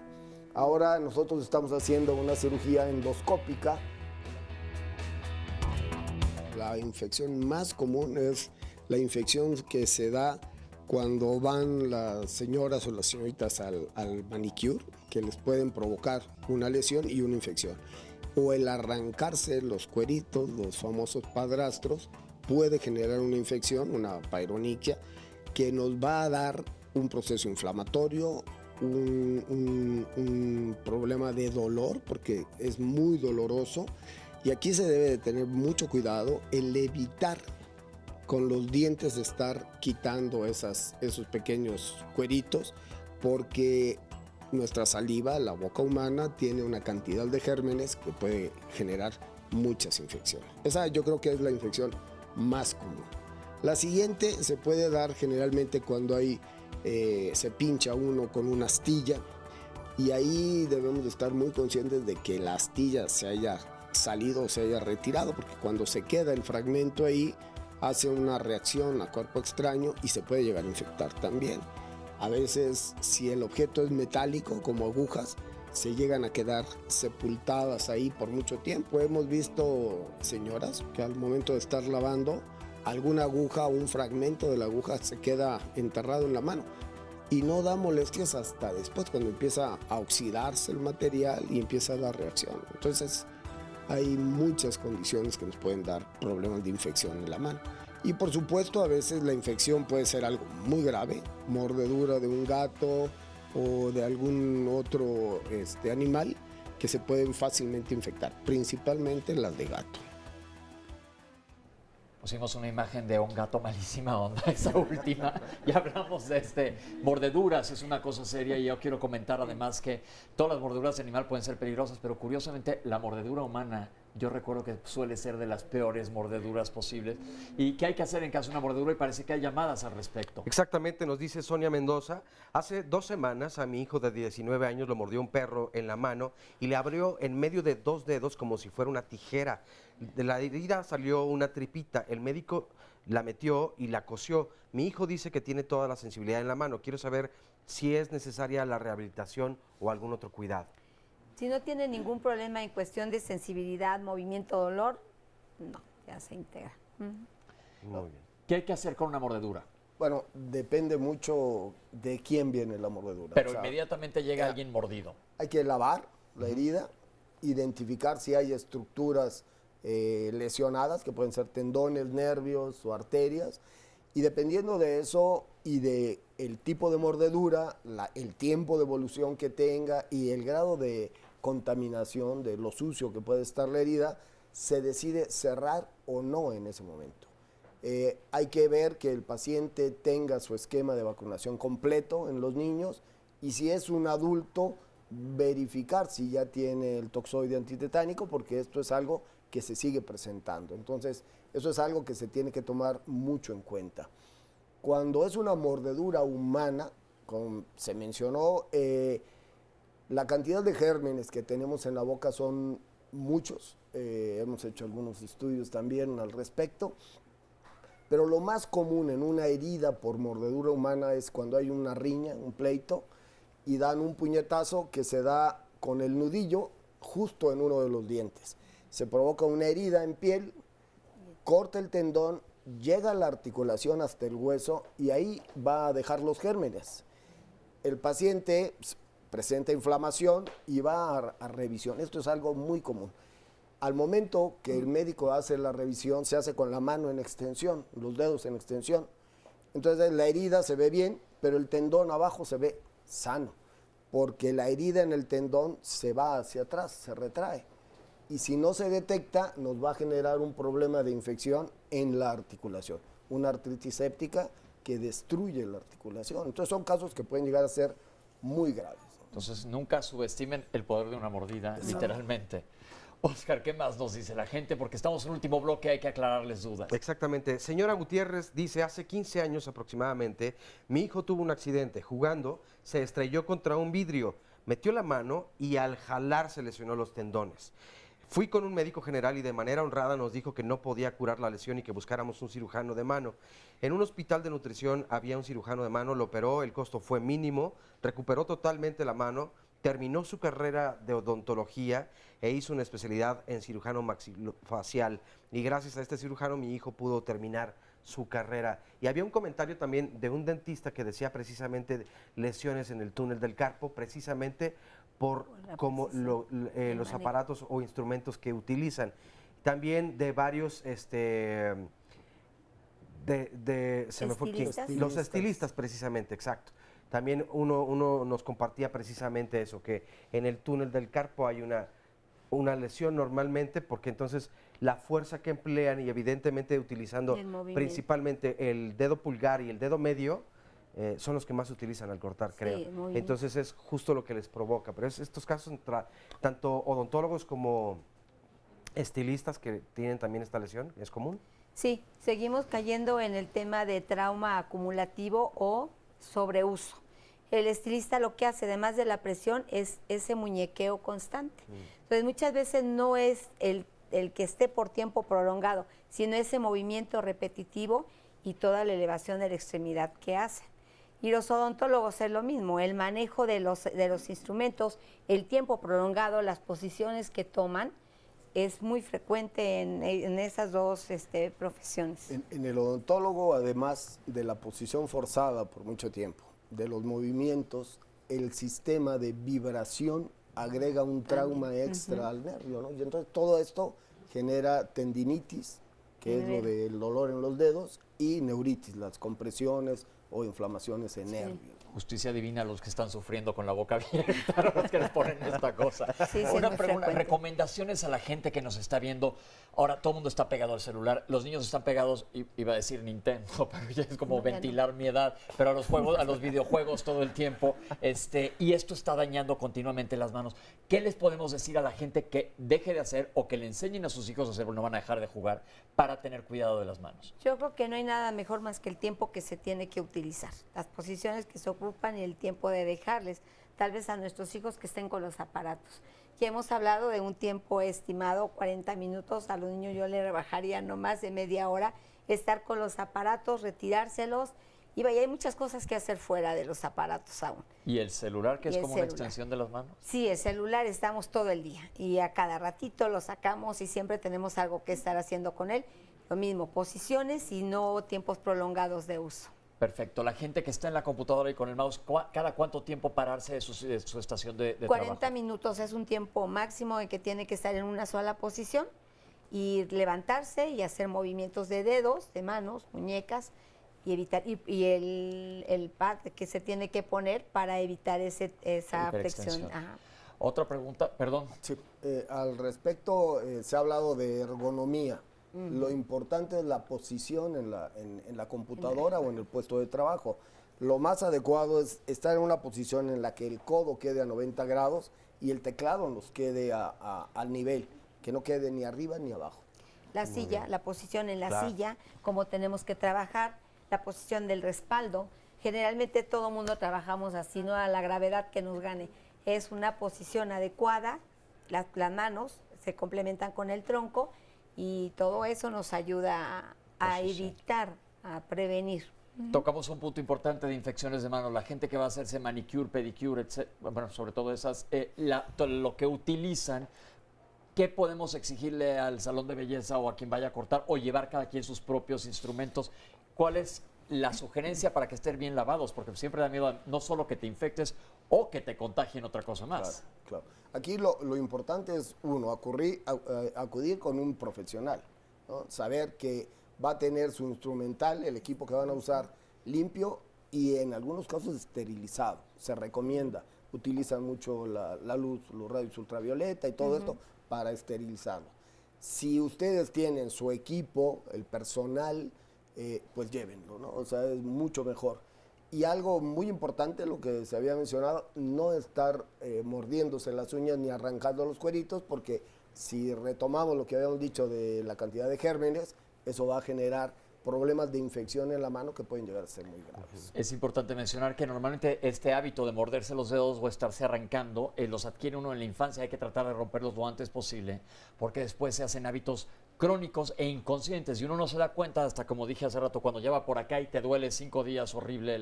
Ahora nosotros estamos haciendo una cirugía endoscópica. La infección más común es la infección que se da cuando van las señoras o las señoritas al manicure, que les pueden provocar una lesión y una infección. O el arrancarse los cueritos, los famosos padrastros, puede generar una infección, una paironiquia, que nos va a dar un proceso inflamatorio, un problema de dolor, porque es muy doloroso. Y aquí se debe de tener mucho cuidado el evitar con los dientes estar quitando esos pequeños cueritos, porque nuestra saliva, la boca humana, tiene una cantidad de gérmenes que puede generar muchas infecciones. Esa yo creo que es la infección más común. La siguiente se puede dar generalmente cuando se pincha uno con una astilla, y ahí debemos de estar muy conscientes de que la astilla se haya salido o se haya retirado, porque cuando se queda el fragmento ahí hace una reacción a cuerpo extraño y se puede llegar a infectar también. A veces, si el objeto es metálico, como agujas, se llegan a quedar sepultadas ahí por mucho tiempo. Hemos visto señoras que al momento de estar lavando, alguna aguja o un fragmento de la aguja se queda enterrado en la mano y no da molestias hasta después, cuando empieza a oxidarse el material y empieza a dar reacción. Entonces, hay muchas condiciones que nos pueden dar problemas de infección en la mano. Y por supuesto, a veces la infección puede ser algo muy grave, mordedura de un gato o de algún otro animal, que se pueden fácilmente infectar, principalmente las de gato. Pusimos una imagen de un gato, malísima onda esa última. Ya hablamos de mordeduras, es una cosa seria, y yo quiero comentar además que todas las mordeduras de animal pueden ser peligrosas, pero curiosamente la mordedura humana, yo recuerdo que suele ser de las peores mordeduras posibles. ¿Y qué hay que hacer en caso de una mordedura? Y parece que hay llamadas al respecto. Exactamente, nos dice Sonia Mendoza. Hace 2 semanas a mi hijo de 19 años lo mordió un perro en la mano y le abrió en medio de 2 dedos como si fuera una tijera. De la herida salió una tripita. El médico la metió y la cosió. Mi hijo dice que tiene toda la sensibilidad en la mano. Quiero saber si es necesaria la rehabilitación o algún otro cuidado. Si no tiene ningún problema en cuestión de sensibilidad, movimiento, dolor, no, ya se integra. Muy bien. ¿Qué hay que hacer con una mordedura? Bueno, depende mucho de quién viene la mordedura. Pero inmediatamente llega alguien mordido. Hay que lavar la herida, identificar si hay estructuras lesionadas, que pueden ser tendones, nervios o arterias, y dependiendo de eso y de el tipo de mordedura, el tiempo de evolución que tenga y el grado de contaminación, de lo sucio que puede estar la herida, se decide cerrar o no en ese momento. Hay que ver que el paciente tenga su esquema de vacunación completo en los niños, y si es un adulto, verificar si ya tiene el toxoide antitetánico, porque esto es algo que se sigue presentando. Entonces, eso es algo que se tiene que tomar mucho en cuenta. Cuando es una mordedura humana, como se mencionó, la cantidad de gérmenes que tenemos en la boca son muchos. Hemos hecho algunos estudios también al respecto. Pero lo más común en una herida por mordedura humana es cuando hay una riña, un pleito, y dan un puñetazo que se da con el nudillo justo en uno de los dientes. Se provoca una herida en piel, corta el tendón, llega la articulación hasta el hueso y ahí va a dejar los gérmenes. El paciente presenta inflamación y va a revisión. Esto es algo muy común. Al momento que el médico hace la revisión, se hace con la mano en extensión, los dedos en extensión. Entonces la herida se ve bien, pero el tendón abajo se ve sano, porque la herida en el tendón se va hacia atrás, se retrae. Y si no se detecta, nos va a generar un problema de infección en la articulación, una artritis séptica que destruye la articulación. Entonces son casos que pueden llegar a ser muy graves. Entonces nunca subestimen el poder de una mordida, literalmente. Oscar, ¿qué más nos dice la gente? Porque estamos en el último bloque, hay que aclararles dudas. Exactamente. Señora Gutiérrez dice, hace 15 años aproximadamente, mi hijo tuvo un accidente. Jugando, se estrelló contra un vidrio, metió la mano y al jalar se lesionó los tendones. Fui con un médico general y de manera honrada nos dijo que no podía curar la lesión y que buscáramos un cirujano de mano. En un hospital de nutrición había un cirujano de mano, lo operó, el costo fue mínimo, recuperó totalmente la mano, terminó su carrera de odontología e hizo una especialidad en cirujano maxilofacial. Y gracias a este cirujano mi hijo pudo terminar su carrera. Y había un comentario también de un dentista que decía precisamente lesiones en el túnel del carpo, precisamente por como los aparatos o instrumentos que utilizan. También de varios, se me fue quién, los estilistas precisamente, exacto. También uno nos compartía precisamente eso, que en el túnel del carpo hay una lesión normalmente, porque entonces la fuerza que emplean y evidentemente utilizando principalmente el dedo pulgar y el dedo medio, son los que más se utilizan al cortar, creo. Entonces es justo lo que les provoca. Pero estos casos, tanto odontólogos como estilistas que tienen también esta lesión, ¿es común? Sí, seguimos cayendo en el tema de trauma acumulativo o sobreuso. El estilista lo que hace, además de la presión, es ese muñequeo constante. Entonces muchas veces no es el que esté por tiempo prolongado, sino ese movimiento repetitivo y toda la elevación de la extremidad que hacen. Y los odontólogos es lo mismo, el manejo de los instrumentos, el tiempo prolongado, las posiciones que toman, es muy frecuente en esas dos profesiones. En el odontólogo, además de la posición forzada por mucho tiempo, de los movimientos, el sistema de vibración agrega un trauma extra al nervio, ¿no? Y entonces todo esto genera tendinitis, que es lo del dolor en los dedos, y neuritis, las compresiones o inflamaciones en nervios. Justicia divina a los que están sufriendo con la boca abierta, a los que les ponen esta cosa. Una pregunta, recomendaciones a la gente que nos está viendo. Ahora todo el mundo está pegado al celular, los niños están pegados, iba a decir Nintendo, pero ya es como ventilar mi edad, pero a los juegos, a los videojuegos todo el tiempo, y esto está dañando continuamente las manos. ¿Qué les podemos decir a la gente que deje de hacer o que le enseñen a sus hijos a hacer, no van a dejar de jugar, para tener cuidado de las manos? Yo creo que no hay nada mejor más que el tiempo que se tiene que utilizar, las posiciones que se ocupan y el tiempo de dejarles, tal vez a nuestros hijos que estén con los aparatos. Ya hemos hablado de un tiempo estimado, 40 minutos, a los niños yo le rebajaría no más de media hora estar con los aparatos, retirárselos. Y vaya, hay muchas cosas que hacer fuera de los aparatos aún. ¿Y el celular, que Y es el como una celular. extensión de las manos? Sí, el celular estamos todo el día y a cada ratito lo sacamos y siempre tenemos algo que estar haciendo con él. Lo mismo, posiciones y no tiempos prolongados de uso. Perfecto. La gente que está en la computadora y con el mouse, ¿cada cuánto tiempo pararse de su estación de 40 trabajo? minutos es un tiempo máximo en que tiene que estar en una sola posición y levantarse y hacer movimientos de dedos, de manos, muñecas y evitar el pad que se tiene que poner para evitar esa Hiperextensión. flexión. Ajá. Otra pregunta, perdón. Sí, al respecto se ha hablado de ergonomía. Lo importante es la posición en la computadora o en el puesto de trabajo. Lo más adecuado es estar en una posición en la que el codo quede a 90 grados y el teclado nos quede al nivel, que no quede ni arriba ni abajo. La silla, la posición en la Claro. silla, cómo tenemos que trabajar, la posición del respaldo. Generalmente todo mundo trabajamos así, no a la gravedad que nos gane. Es una posición adecuada, las manos se complementan con el tronco y todo eso nos ayuda a evitar, a prevenir. Tocamos un punto importante de infecciones de manos. La gente que va a hacerse manicure, pedicure, bueno, sobre todo esas, lo que utilizan, ¿qué podemos exigirle al salón de belleza o a quien vaya a cortar o llevar cada quien sus propios instrumentos? ¿Cuál es la sugerencia para que estén bien lavados? Porque siempre da miedo no solo que te infectes o que te contagien otra cosa más. Claro. Aquí lo importante es, uno, acudir con un profesional, ¿no? Saber que va a tener su instrumental, el equipo que van a usar, limpio y en algunos casos esterilizado. Se recomienda. Utilizan mucho la luz, los rayos ultravioleta y todo esto para esterilizarlo. Si ustedes tienen su equipo, el personal, pues llévenlo, ¿no? O sea, es mucho mejor. Y algo muy importante, lo que se había mencionado, no estar mordiéndose las uñas ni arrancando los cueritos, porque si retomamos lo que habíamos dicho de la cantidad de gérmenes, eso va a generar problemas de infección en la mano que pueden llegar a ser muy graves. Es importante mencionar que normalmente este hábito de morderse los dedos o estarse arrancando, los adquiere uno en la infancia. Hay que tratar de romperlos lo antes posible, porque después se hacen hábitos crónicos e inconscientes y uno no se da cuenta hasta, como dije hace rato, cuando lleva por acá y te duele 5 días horrible,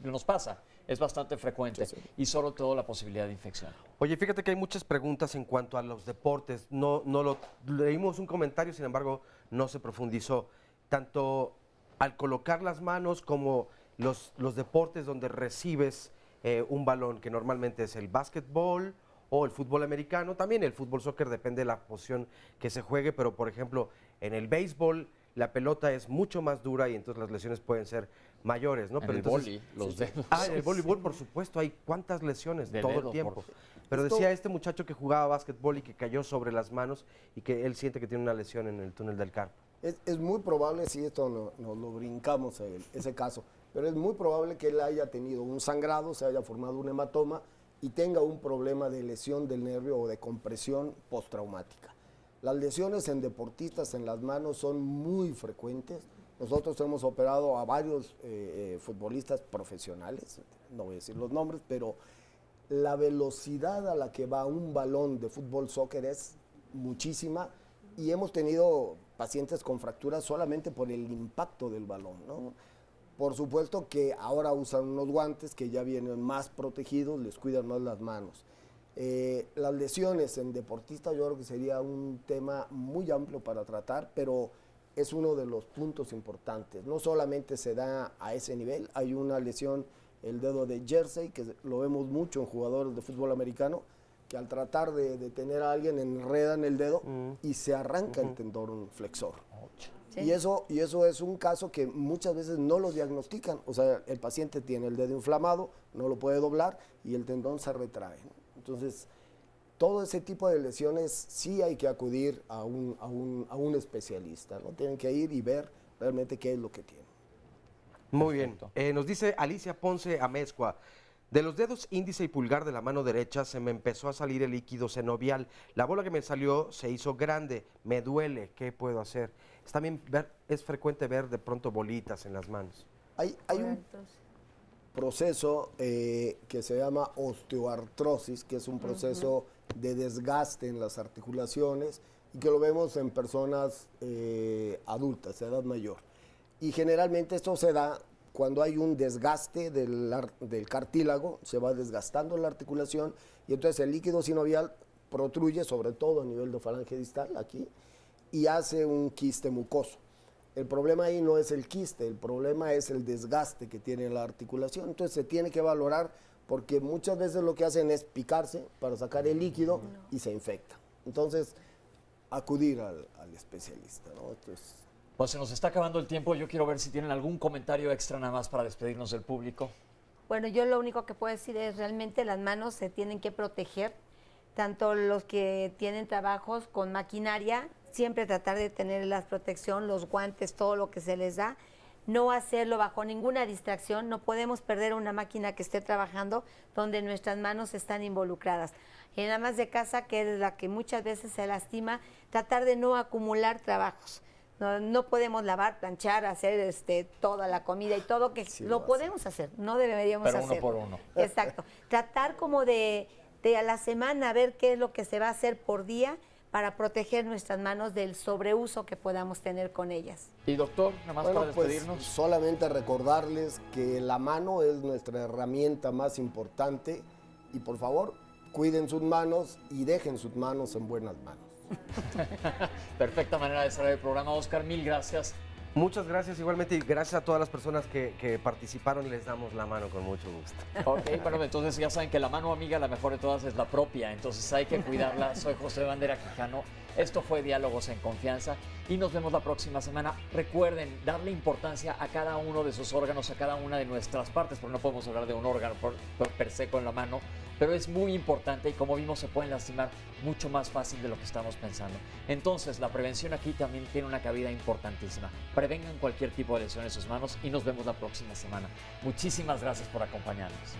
nos pasa, es bastante frecuente y sobre todo la posibilidad de infección. Oye, fíjate que hay muchas preguntas en cuanto a los deportes. Leímos un comentario, sin embargo, no se profundizó. Tanto al colocar las manos como los deportes donde recibes un balón, que normalmente es el básquetbol o el fútbol americano, también el fútbol soccer, depende de la posición que se juegue, pero por ejemplo, en el béisbol la pelota es mucho más dura y entonces las lesiones pueden ser mayores, ¿no? En Pero el entonces, vóley, los dedos. en el voleibol, por supuesto, hay cuántas lesiones De todo dedo, el tiempo. por- Pero Esto- decía este muchacho que jugaba básquetbol y que cayó sobre las manos y que él siente que tiene una lesión en el túnel del carpo. Es muy probable, si esto nos lo brincamos, ese caso, pero es muy probable que él haya tenido un sangrado, se haya formado un hematoma y tenga un problema de lesión del nervio o de compresión postraumática. Las lesiones en deportistas en las manos son muy frecuentes. Nosotros hemos operado a varios futbolistas profesionales, no voy a decir los nombres, pero la velocidad a la que va un balón de fútbol soccer es muchísima y hemos tenido pacientes con fracturas solamente por el impacto del balón, ¿no? Por supuesto que ahora usan unos guantes que ya vienen más protegidos, les cuidan más las manos. Las lesiones en deportistas yo creo que sería un tema muy amplio para tratar, pero es uno de los puntos importantes. No solamente se da a ese nivel, hay una lesión, el dedo de jersey, que lo vemos mucho en jugadores de fútbol americano, que al tratar de tener a alguien enredan el dedo y se arranca el tendón flexor. Sí. Y eso es un caso que muchas veces no lo diagnostican. O sea, el paciente tiene el dedo inflamado, no lo puede doblar y el tendón se retrae, ¿no? Entonces, todo ese tipo de lesiones sí hay que acudir a un especialista, ¿no? Tienen que ir y ver realmente qué es lo que tienen. Muy bien. Nos dice Alicia Ponce Amezcua. De los dedos índice y pulgar de la mano derecha se me empezó a salir el líquido sinovial. La bola que me salió se hizo grande. Me duele. ¿Qué puedo hacer? Es frecuente ver de pronto bolitas en las manos. Hay un proceso que se llama osteoartrosis, que es un proceso de desgaste en las articulaciones y que lo vemos en personas adultas, de edad mayor. Y generalmente esto se da cuando hay un desgaste del cartílago, se va desgastando la articulación y entonces el líquido sinovial protruye, sobre todo a nivel de falange distal, aquí, y hace un quiste mucoso. El problema ahí no es el quiste, el problema es el desgaste que tiene la articulación. Entonces se tiene que valorar porque muchas veces lo que hacen es picarse para sacar el líquido y se infecta. Entonces, acudir al especialista, ¿no? Entonces, pues se nos está acabando el tiempo. Yo quiero ver si tienen algún comentario extra nada más para despedirnos del público. Bueno, yo lo único que puedo decir es realmente las manos se tienen que proteger, tanto los que tienen trabajos con maquinaria, siempre tratar de tener la protección, los guantes, todo lo que se les da, no hacerlo bajo ninguna distracción, no podemos perder una máquina que esté trabajando donde nuestras manos están involucradas. En amas de casa, que es la que muchas veces se lastima, tratar de no acumular trabajos. No podemos lavar, planchar, hacer toda la comida y todo, que sí, lo podemos hacer, no deberíamos hacer. Pero uno por uno. Exacto. Tratar como de a la semana ver qué es lo que se va a hacer por día para proteger nuestras manos del sobreuso que podamos tener con ellas. Y doctor, nada más para despedirnos. Pues, solamente recordarles que la mano es nuestra herramienta más importante y por favor, cuiden sus manos y dejen sus manos en buenas manos. Perfecta manera de cerrar el programa. Oscar, mil gracias. Muchas gracias igualmente y gracias a todas las personas que participaron. Les damos la mano con mucho gusto. Ok, bueno, entonces ya saben que la mano amiga, la mejor de todas, es la propia. Entonces hay que cuidarla. Soy José Bandera Quijano. Esto fue Diálogos en Confianza y nos vemos la próxima semana. Recuerden darle importancia a cada uno de sus órganos, a cada una de nuestras partes, porque no podemos hablar de un órgano per se con la mano, pero es muy importante y como vimos se pueden lastimar mucho más fácil de lo que estamos pensando. Entonces la prevención aquí también tiene una cabida importantísima. Prevengan cualquier tipo de lesión en sus manos y nos vemos la próxima semana. Muchísimas gracias por acompañarnos.